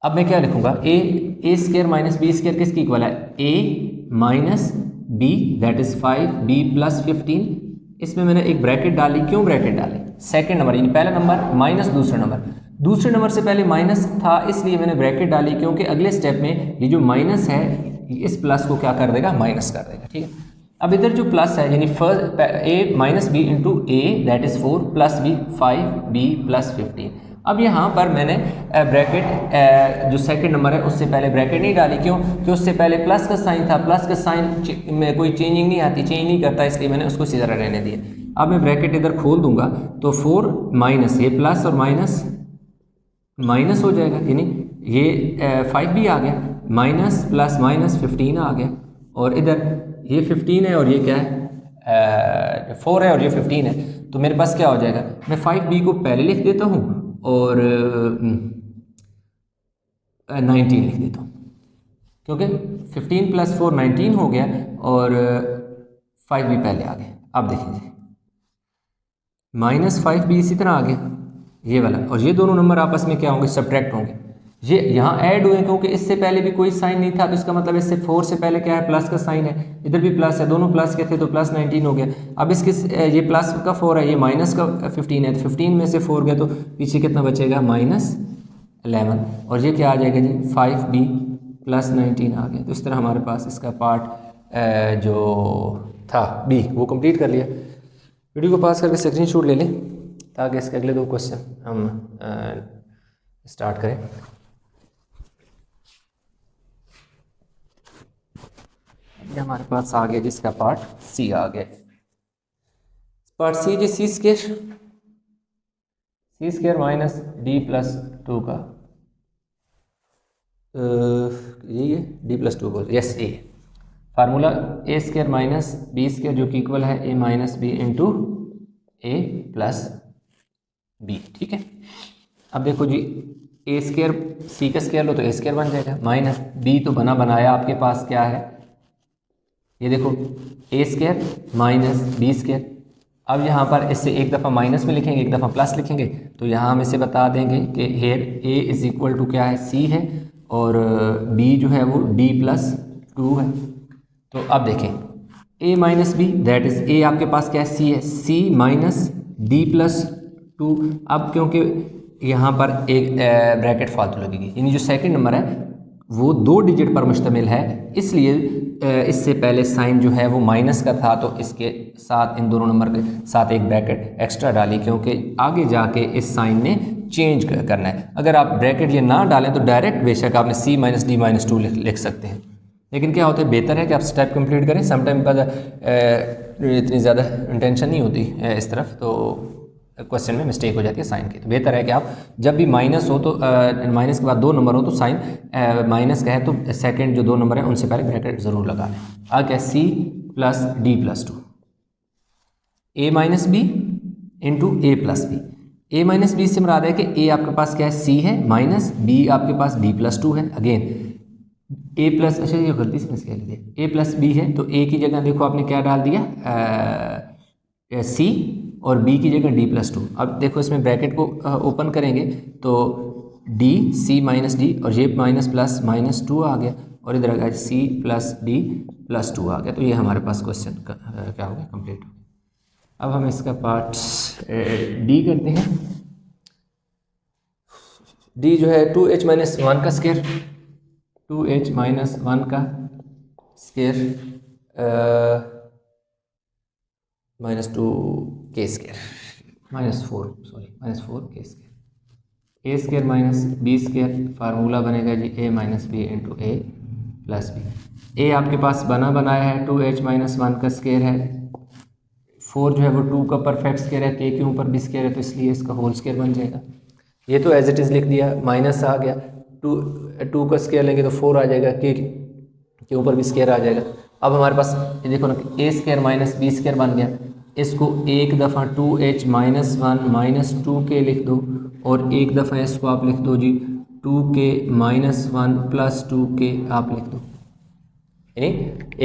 [SPEAKER 1] अब मैं क्या लिखूंगा, a² माइनस बी स्क्वायर किसकी इक्वल है, a minus b that is 5b plus 15। इसमें मैंने एक ब्रैकेट डाली, क्यों ब्रैकेट डाली, सेकेंड नंबर यानी पहला नंबर माइनस दूसरे नंबर से पहले माइनस था इसलिए मैंने ब्रैकेट डाली, क्योंकि अगले स्टेप में ये जो माइनस है इस प्लस को क्या कर देगा, माइनस कर देगा। ठीक है, अब इधर जो प्लस है यानी first a minus B into a that is 4 plus b 5b plus 15। अब यहाँ पर मैंने ब्रैकेट जो सेकंड नंबर है उससे पहले ब्रैकेट नहीं डाली, क्यों, कि उससे पहले प्लस का साइन था, प्लस का साइन में कोई चेंजिंग नहीं आती, चेंज नहीं करता, इसलिए मैंने उसको सीधा रहने दिया। अब मैं ब्रैकेट इधर खोल दूंगा तो 4 माइनस ये प्लस और माइनस हो जाएगा, यानी ये 5b आ गया, माइनस प्लस माइनस 15 आ गया, और इधर ये 15 है और ये क्या है 4 है और ये 15 है, तो मेरे पास क्या हो जाएगा, मैं 5b को पहले लिख देता हूँ और 19 लिख देता हूँ, क्योंकि 15 प्लस 4 19 हो गया और 5b पहले आ गया। अब देखिए माइनस 5b इसी तरह आ गया ये वाला, और ये दोनों नंबर आपस में क्या होंगे, सब्ट्रैक्ट होंगे, ये यहाँ ऐड हुए क्योंकि इससे पहले भी कोई साइन नहीं था, तो इसका मतलब इससे 4 से पहले क्या है, प्लस का साइन है, इधर भी प्लस है, दोनों प्लस के थे तो प्लस 19 हो गया। अब इसके ये प्लस का 4 है, ये माइनस का 15 है, तो 15 में से 4 गया तो पीछे कितना बचेगा, -11, और ये क्या आ जाएगा जी 5b प्लस 19 आ गया। तो इस तरह हमारे पास इसका पार्ट जो था b वो कंप्लीट कर लिया। वीडियो को पास करके स्क्रीनशॉट ले लें ताकि इसके अगले 2 क्वेश्चन हम स्टार्ट करें। ये हमारे पास आ गया जिसका पार्ट सी आ गया। पार्ट सी जी सी स्केयर माइनस डी प्लस 2 का यही है, डी प्लस 2 बोल, यस ये फार्मूला ए स्केयर माइनस बी स्केयर जो कि इक्वल है A minus B into A plus B. ठीक है, अब देखो जी ए स्केयर सी का स्केयर लो तो ए स्केयर बन जाएगा, माइनस बी तो बना बनाया आपके पास क्या है, ये देखो ए स्केयर माइनस बी स्केयर। अब यहाँ पर इससे एक दफ़ा माइनस में लिखेंगे, एक दफ़ा प्लस लिखेंगे, तो यहाँ हम इसे बता देंगे कि here A is equal to क्या है, सी है, और बी जो है वो डी प्लस 2 है। तो अब देखें A minus B that is A आपके पास क्या है, सी है, सी माइनस डी प्लस 2। अब क्योंकि यहाँ पर एक ब्रैकेट फालतू लगेगी, यानी जो सेकंड नंबर है वो 2 डिजिट पर मुश्तमिल है, इसलिए इससे पहले साइन जो है वो माइनस का था, तो इसके साथ इन दोनों नंबर के साथ एक ब्रैकेट एक्स्ट्रा डाली, क्योंकि आगे जाके इस साइन ने चेंज करना है। अगर आप ब्रैकेट ये ना डालें तो डायरेक्ट बेशक आपने सी माइनस डी माइनस 2 लिख सकते हैं, लेकिन क्या होता है, बेहतर है कि आप स्टेप कंप्लीट करें। समटाइम इतनी ज़्यादा इंटेंशन नहीं होती इस तरफ, तो क्वेश्चन में मिस्टेक हो जाती है साइन की, तो बेहतर है कि आप जब भी माइनस हो तो माइनस के बाद 2 नंबर हो तो साइन माइनस का है तो सेकंड जो 2 नंबर है उनसे पहले ब्रैकेट ज़रूर लगा लें। आ क्या, सी plus D plus 2 A minus B into A plus B. A minus B से मुराद है कि ए आपके पास क्या है, सी है, माइनस बी आपके पास डी प्लस 2 है। अगेन ए प्लस, अच्छा ये गलती से मिस कह लीजिए, ए प्लस बी है तो ए की जगह देखो आपने क्या डाल दिया, सी, और b की जगह d प्लस 2। अब देखो इसमें ब्रैकेट को ओपन करेंगे तो d c माइनस डी, और ये माइनस प्लस माइनस 2 आ गया, और इधर आ गया c प्लस d प्लस 2 आ गया। तो ये हमारे पास क्वेश्चन क्या हो गया, कंप्लीट हो गया। अब हम इसका पार्ट d करते हैं। d जो है 2h माइनस 1 का स्केयर, 2h माइनस 1 का स्केयर माइनस 2 के स्केयर, माइनस 4 के square, A square minus B square, formula बनेगा जी A minus B into A plus B. A आपके पास बना बनाया है, 2h माइनस 1 का स्केयर है, 4 जो है वो 2 का परफेक्ट स्केयर है, के ऊपर भी स्केयर है तो इसलिए इसका होल स्केयर बन जाएगा। ये तो एज इट इज़ लिख दिया, माइनस आ गया, 2 का स्केयर लेंगे तो 4 आ जाएगा, के ऊपर भी स्केयर आ जाएगा। अब हमारे पास ये देखो ना, ए स्केयर माइनस बी स्केयर बन गया, इसको एक दफ़ा 2h माइनस 1 माइनस 2k लिख दो, और एक दफ़ा इसको आप लिख दो जी 2k माइनस 1 प्लस 2k आप लिख दो, यानी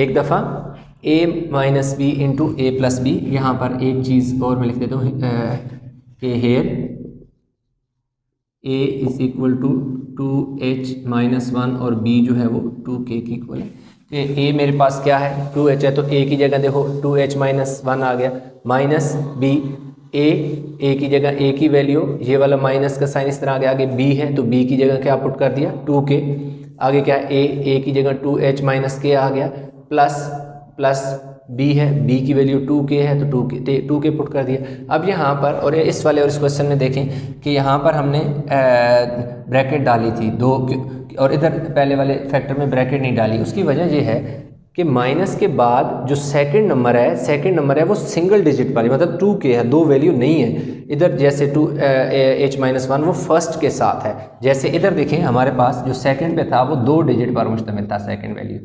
[SPEAKER 1] एक दफ़ा a minus B into A plus B. यहाँ पर एक चीज़ और मैं लिख देता हूँ कि here a is equal to 2h minus 1 और b जो है वो 2k की इक्वल है। ए मेरे पास क्या है, 2h है, तो ए की जगह देखो 2h माइनस 1 आ गया, माइनस बी, ए की जगह ए की वैल्यू, ये वाला माइनस का साइन इस तरह आ गया, आगे बी है तो बी की जगह क्या पुट कर दिया 2k, आगे क्या है ए की जगह 2h माइनस के आ गया, प्लस बी है, बी की वैल्यू 2k है तो 2k पुट कर दिया। अब यहाँ पर और इस वाले और इस क्वेश्चन में देखें कि यहाँ पर हमने ब्रैकेट डाली थी 2, और इधर पहले वाले फैक्टर में ब्रैकेट नहीं डाली। उसकी वजह ये है कि माइनस के बाद जो सेकंड नंबर है वो सिंगल डिजिट वाली, मतलब 2k है, 2 वैल्यू नहीं है। इधर जैसे h माइनस 1 वो फर्स्ट के साथ है, जैसे इधर देखें हमारे पास जो सेकंड पे था वो 2 डिजिट पर मुश्तमिल था सेकंड वैल्यू,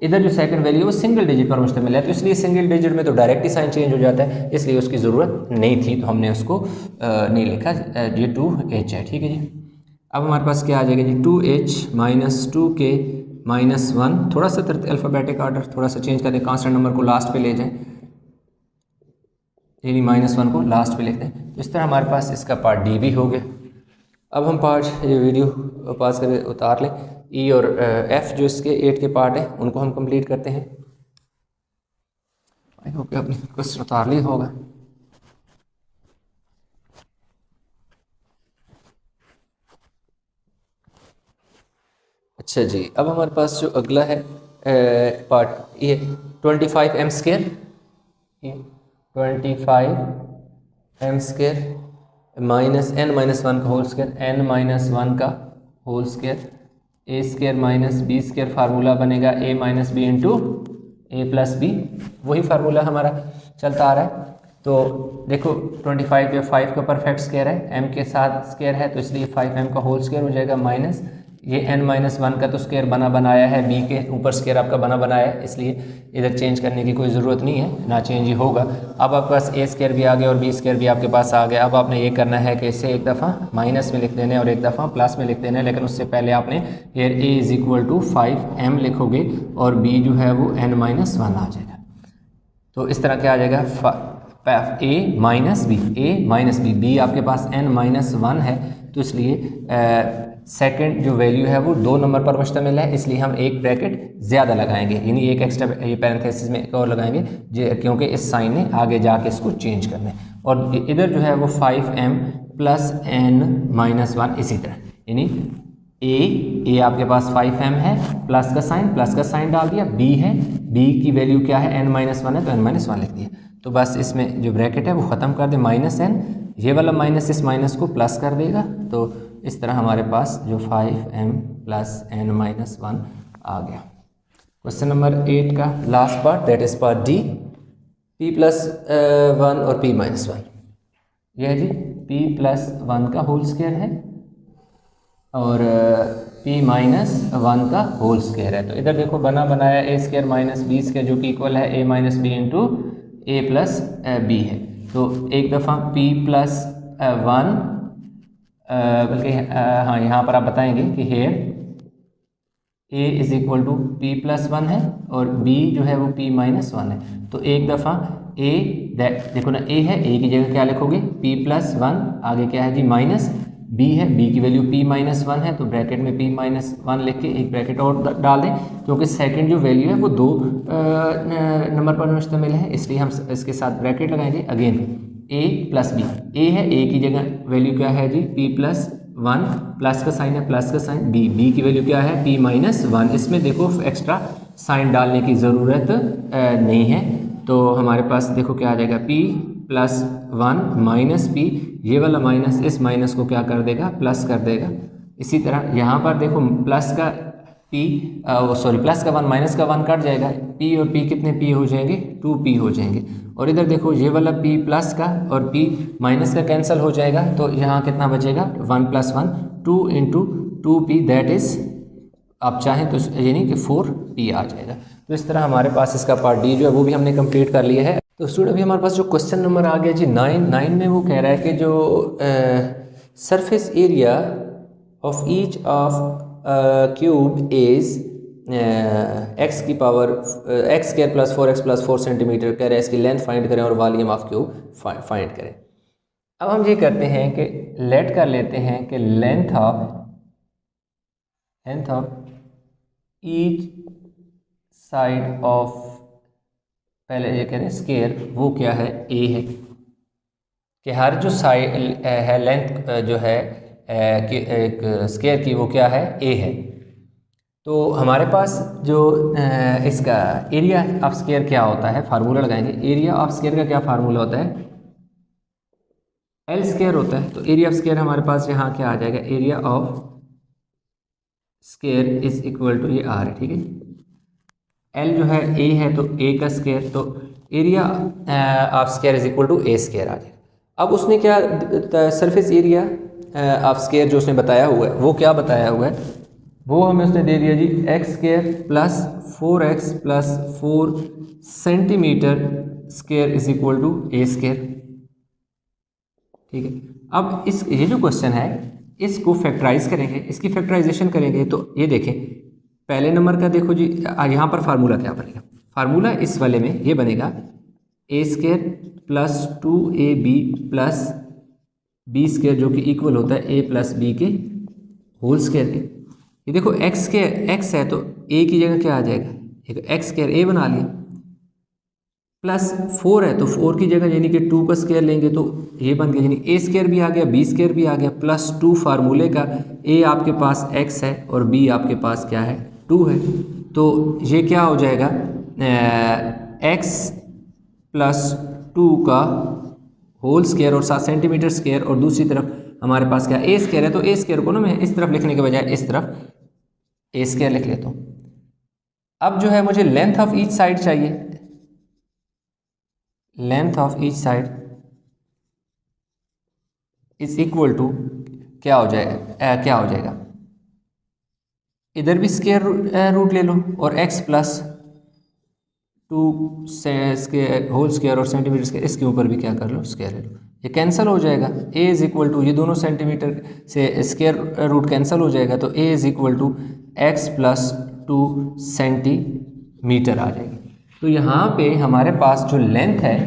[SPEAKER 1] इधर जो सेकंड वैल्यू वो सिंगल डिजिट पर मुश्तमिल है, तो इसलिए सिंगल डिजिट में तो डायरेक्ट ही साइन चेंज हो जाता है, इसलिए उसकी ज़रूरत नहीं थी, तो हमने उसको नहीं लिखा, ये 2h है। ठीक है जी, अब हमारे पास क्या आ जाएगा जी 2h माइनस 2k माइनस 1, थोड़ा सा अल्फ़ाबेटिक आर्डर थोड़ा सा चेंज कर दें, कांस्टेंट नंबर को लास्ट पे ले जाएं, यानी माइनस 1 को लास्ट पे लिखते हैं। तो इस तरह हमारे पास इसका पार्ट डी भी हो गया। अब हम पार्ट ये वीडियो पास करके उतार लें, ई और एफ जो इसके 8 के पार्ट हैं उनको हम कंप्लीट करते हैं। आई होप कि आपने क्वेश्चन उतार लिया होगा। अच्छा जी, अब हमारे पास जो अगला है पार्ट ये 25m², 25m²
[SPEAKER 2] minus n minus one का whole square, n minus one का whole square, A square minus B square, formula बनेगा a minus B into A plus B, वही फार्मूला हमारा चलता आ रहा है। तो देखो 25 पे 5 का परफेक्ट स्क्वायर है, m के साथ स्क्वायर है तो इसलिए 5m का होल स्क्वायर हो जाएगा, माइनस ये n माइनस वन का तो स्क्वायर बना बनाया है, b के ऊपर स्क्वायर आपका बना बनाया है, इसलिए इधर चेंज करने की कोई ज़रूरत नहीं है, ना चेंज ही होगा। अब आपके पास a स्क्वायर भी आ गया और b स्क्वायर भी आपके पास आ गया। अब आपने ये करना है कि इसे एक दफ़ा माइनस में लिख देना है और एक दफ़ा प्लस में लिख देना है, लेकिन उससे पहले आपने here a is equal to 5m लिखोगे और b जो है वो n माइनस वन आ जाएगा। तो इस तरह क्या आ जाएगा, a माइनस बी, b आपके पास n माइनस वन है तो इसलिए सेकंड जो वैल्यू है वो 2 नंबर पर मुश्तमिल है, इसलिए हम एक ब्रैकेट ज़्यादा लगाएंगे, यानी एक एक्स्ट्रा ये पैरेंथेसिस में एक और लगाएंगे क्योंकि इस साइन ने आगे जाके इसको चेंज करना है। और इधर जो है वो 5m plus n minus one, इसी तरह यानी a आपके पास 5m है, प्लस का साइन डाल दिया, b है, b की वैल्यू क्या है, n माइनस वन है तो n माइनस वन लिख दिया। तो बस इसमें जो ब्रैकेट है वो ख़त्म कर दे, माइनस n, ये वाला माइनस इस माइनस को प्लस कर देगा, तो इस तरह हमारे पास जो 5m plus n minus one आ गया। क्वेश्चन नंबर 8 का last part, that is part D, p plus one और p माइनस वन। यह है जी p प्लस वन का होल स्क्वायर है और p माइनस वन का होल स्क्वायर है। तो इधर देखो बना बनाया a square minus B square जो कि इक्वल है a minus B into A plus B है। तो एक दफ़ा p प्लस वन, बल्कि हाँ यहाँ पर आप बताएंगे कि here a is equal to p plus one है और b जो है वो p माइनस वन है। तो एक दफ़ा a, देखो ना a है, a की जगह क्या लिखोगे, p प्लस वन, आगे क्या है जी माइनस b है, b की वैल्यू p माइनस वन है तो ब्रैकेट में p माइनस वन लिख के एक ब्रैकेट और डाल दें, क्योंकि सेकंड जो वैल्यू है वो 2 नंबर पर मुश्तमिल है, इसलिए हम इसके साथ ब्रैकेट लगाएंगे। Again a plus B, a है, a की जगह वैल्यू क्या है जी p प्लस वन, प्लस का साइन है, प्लस का साइन, b की वैल्यू क्या है p माइनस वन। इसमें देखो एक्स्ट्रा साइन डालने की ज़रूरत नहीं है, तो हमारे पास देखो क्या आ जाएगा, p plus one minus p, ये वाला माइनस इस माइनस को क्या कर देगा, प्लस कर देगा। इसी तरह यहाँ पर देखो प्लस का प्लस का वन माइनस का वन कट जाएगा, p और p कितने p हो जाएंगे, 2p हो जाएंगे। और इधर देखो ये वाला p प्लस का और p माइनस का कैंसिल हो जाएगा, तो यहाँ कितना बचेगा, 1 plus 1 2 into 2p, that is आप चाहें तो यानी कि 4p आ जाएगा। तो इस तरह हमारे पास इसका पार्ट डी जो है वो भी हमने कंप्लीट कर लिया है। तो स्टूडेंट अभी हमारे पास जो क्वेश्चन नंबर आ गया जी 9 में वो कह रहा है कि जो surface area of each of cube is X की power X square plus 4x plus 4 centimetre कह रहे हैं, इसकी लेंथ फाइंड करें और वॉल्यूम ऑफ क्यूब फाइंड करें। अब हम ये करते हैं कि लेट कर लेते हैं कि length of each side of, पहले ये कह रहे हैं स्क्वायर, वो क्या है, a है, कि हर जो साइड है लेंथ जो है कि एक स्क्वायर की वो क्या है, a है। तो हमारे पास जो इसका एरिया ऑफ स्क्वायर क्या होता है, फार्मूला लगाएंगे। एरिया ऑफ स्क्वायर का क्या फार्मूला होता है, एल स्क्वायर होता है। तो एरिया ऑफ स्क्वायर हमारे पास यहाँ क्या आ जाएगा, area of square is equal to ये आर है, ठीक है। एल जो है ए है तो ए का स्क्वायर, तो area of square is equal to a square आ जाएगा। अब उसने क्या सरफेस एरिया ऑफ स्क्वायर जो उसने बताया हुआ है वो क्या बताया हुआ है, वो हमें उसने दे दिया जी x square plus 4x plus 4 centimeter square is equal to a square, ठीक है। अब इस ये जो क्वेश्चन है इसको फैक्टराइज करेंगे, इसकी फैक्टराइजेशन करेंगे। तो ये देखें पहले नंबर का देखो जी, यहाँ पर फार्मूला क्या बनेगा, फार्मूला इस वाले में ये बनेगा ए square plus 2ab plus B square जो कि इक्वल होता है a प्लस बी के होल स्क्वायर के। ये देखो एक्स है तो a की जगह क्या आ जाएगा, एक्स स्क्वायर a बना लिया, प्लस 4 है तो 4 की जगह यानी कि 2 का स्क्वायर लेंगे तो ये बन गया, यानी a स्क्वायर भी आ गया, b स्क्वायर भी आ गया, प्लस 2 फार्मूले का, a आपके पास x है और b आपके पास क्या है 2 है। तो ये क्या हो जाएगा, x प्लस 2 का होल स्क्वायर और 7 सेंटीमीटर स्क्वायर, और दूसरी तरफ हमारे पास क्या ए स्क्वायर है, तो ए स्क्वायर को ना मैं इस तरफ लिखने के बजाय इस तरफ ए स्क्वायर लिख लेता हूँ। अब जो है मुझे लेंथ ऑफ ईच साइड चाहिए, length of each side is equal to क्या हो जाएगा, इधर भी स्क्वायर रूट ले लो और x प्लस 2 होल स्क्वायर और सेंटीमीटर स्क्वायर, इसके ऊपर भी क्या कर लो, स्क्वायर ले लो, ये कैंसिल हो जाएगा। a इज इक्वल टू, ये दोनों सेंटीमीटर से स्क्वायर रूट कैंसिल हो जाएगा, तो a is equal to x plus 2 centimeter आ जाएगी। तो यहाँ पे हमारे पास जो लेंथ है,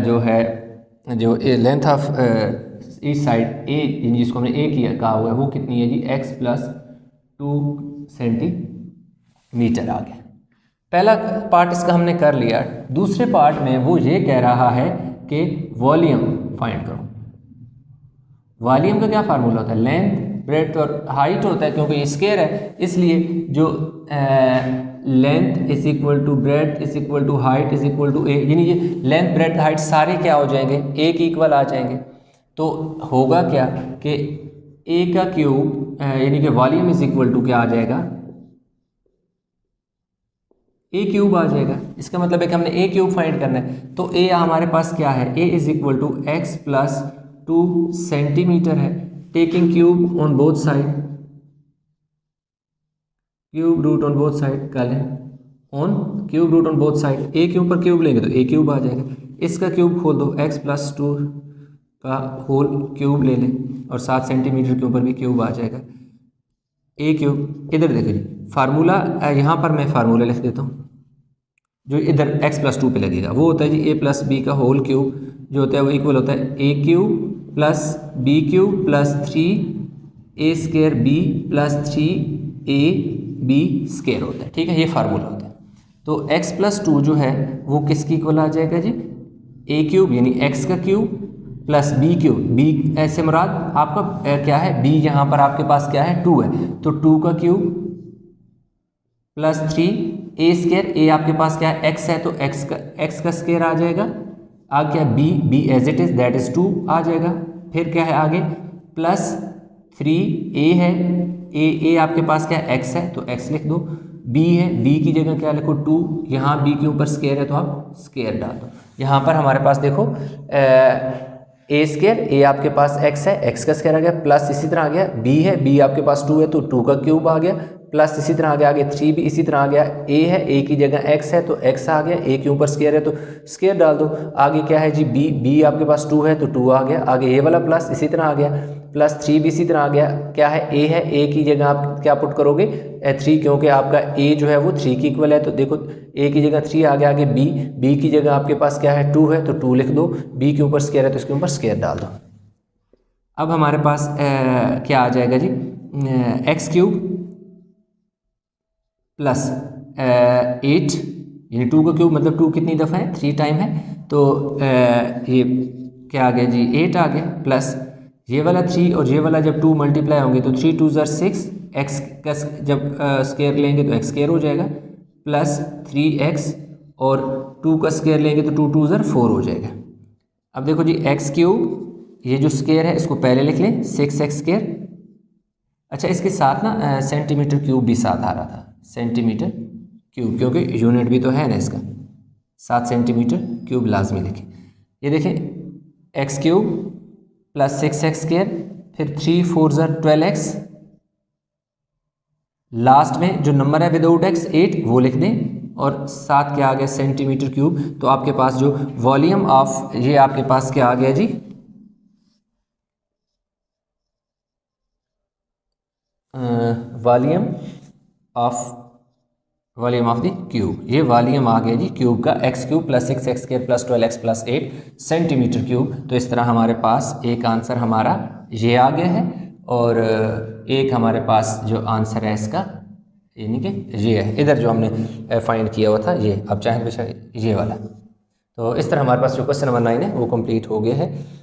[SPEAKER 2] जो है जो लेंथ ऑफ इस साइड ए, जिसको हमने ए किया कहा हुआ है, वो कितनी है जी, x प्लस 2 सेंटीमीटर आ गया। पहला पार्ट इसका हमने कर लिया। दूसरे पार्ट में वो ये कह रहा है कि वॉल्यूम फाइंड करो। वॉल्यूम का क्या फार्मूला होता है, लेंथ ब्रेड्थ और हाइट होता है, क्योंकि ये स्क्वायर है इसलिए जो length is equal to breadth is equal to height is equal to a, यानी ये लेंथ ब्रेड्थ हाइट सारे क्या हो जाएंगे, ए के इक्वल आ जाएंगे। तो होगा क्या कि ए का क्यूब यानी कि वॉल्यूम इज इक्वल टू क्या आ जाएगा, ए क्यूब आ जाएगा। इसका मतलब है कि हमने ए क्यूब फाइंड करना है, तो ए हमारे पास क्या है, a is equal to x plus 2 centimeter है, taking cube on both side, cube root on both side कर लें, on cube root on both side, a के ऊपर क्यूब लेंगे तो ए क्यूब आ जाएगा, इसका क्यूब खोल दो, एक्स प्लस 2 का होल क्यूब ले लें और 7 सेंटीमीटर के ऊपर भी क्यूब आ जाएगा, ए क्यूब। इधर देखो जी फार्मूला, यहाँ पर मैं फार्मूला लिख देता हूँ, जो इधर x प्लस 2 पे लगेगा वो होता है जी a प्लस बी का होल क्यूब, जो होता है वो इक्वल होता है a cube plus B cube plus 3 a square b plus 3 a b square होता है। ठीक है, ये फार्मूला होता है। तो x प्लस 2 जो है वो किसकी इक्वल आ जाएगा जी, a क्यूब यानी x का cube plus B cube, B ऐसे मुराद आपका क्या है, बी यहाँ पर आपके पास क्या है 2 है, तो 2 का क्यूब प्लस 3 ए स्क्वायर, ए आपके पास क्या है x है तो x का स्क्वायर आ जाएगा, आगे क्या b as it is that is 2 आ जाएगा, फिर क्या है आगे प्लस 3a है, a आपके पास क्या है x है तो x लिख दो, b है b की जगह क्या लिखो 2, यहाँ b के ऊपर स्क्वायर है तो आप स्क्वायर डाल दो। यहाँ पर हमारे पास देखो ए स्क्वायर, ए आपके पास x है, x का स्क्वायर आ गया, प्लस इसी तरह आ गया b है, b आपके पास 2 है तो 2 का क्यूब आ गया, प्लस इसी तरह आ गया आगे 3 भी इसी तरह आ गया, a है, a की जगह x है तो x आ गया, a के ऊपर स्क्वायर है तो स्क्वायर डाल दो, आगे क्या है जी b आपके पास 2 है तो 2 आ गया, आगे a वाला प्लस इसी तरह आ गया, प्लस 3 भी इसी तरह आ गया, क्या है a है, a की जगह आप क्या पुट करोगे 3, क्योंकि आपका a जो है वो 3 की इक्वल है, तो देखो a की जगह 3 आ गया, आगे b की जगह आपके पास क्या है 2 है तो 2 लिख दो, b के ऊपर स्क्वायर है तो इसके ऊपर स्क्वायर डाल दो। अब हमारे पास क्या आ जाएगा जी, एक्स क्यूब प्लस 8 यानी 2 का क्यूब मतलब 2 कितनी दफ़ा है 3 टाइम है, तो ये क्या आ गया जी 8 आ गया, प्लस ये वाला 3 और ये वाला जब 2 मल्टीप्लाई होंगे तो 3 2 ज़र 6, एक्स का जब स्क्वायर लेंगे तो एक्स स्क्वायर हो जाएगा, प्लस 3x और 2 का स्क्वायर लेंगे तो 2 2 ज़र 4 हो जाएगा। अब देखो जी एक्स क्यूब, ये जो स्क्वायर है इसको पहले लिख लें 6x स्क्वायर, अच्छा इसके साथ ना सेंटीमीटर क्यूब भी साथ आ रहा था, सेंटीमीटर क्यूब क्योंकि यूनिट भी तो है ना इसका, 7 सेंटीमीटर क्यूब लाजमी लिखें। ये देखें x cube plus 6x square, फिर 3 4 ज़र 12x, लास्ट में जो नंबर है विदाउट x 8 वो लिख दें, और साथ क्या आ गया सेंटीमीटर क्यूब। तो आपके पास जो वॉल्यूम ऑफ, ये आपके पास क्या आ गया जी वॉल्यूम ऑफ द क्यूब, ये वॉल्यूम आ गया जी क्यूब का, x cube plus 6x square plus 12x plus 8 centimetre cube. तो इस तरह हमारे पास एक आंसर हमारा ये आ गया है, और एक हमारे पास जो आंसर है इसका यानी कि ये है, इधर जो हमने फाइंड किया हुआ था ये, अब चाहें बेशक ये वाला। तो इस तरह हमारे पास जो क्वेश्चन नंबर 9 है वो कंप्लीट हो गया है।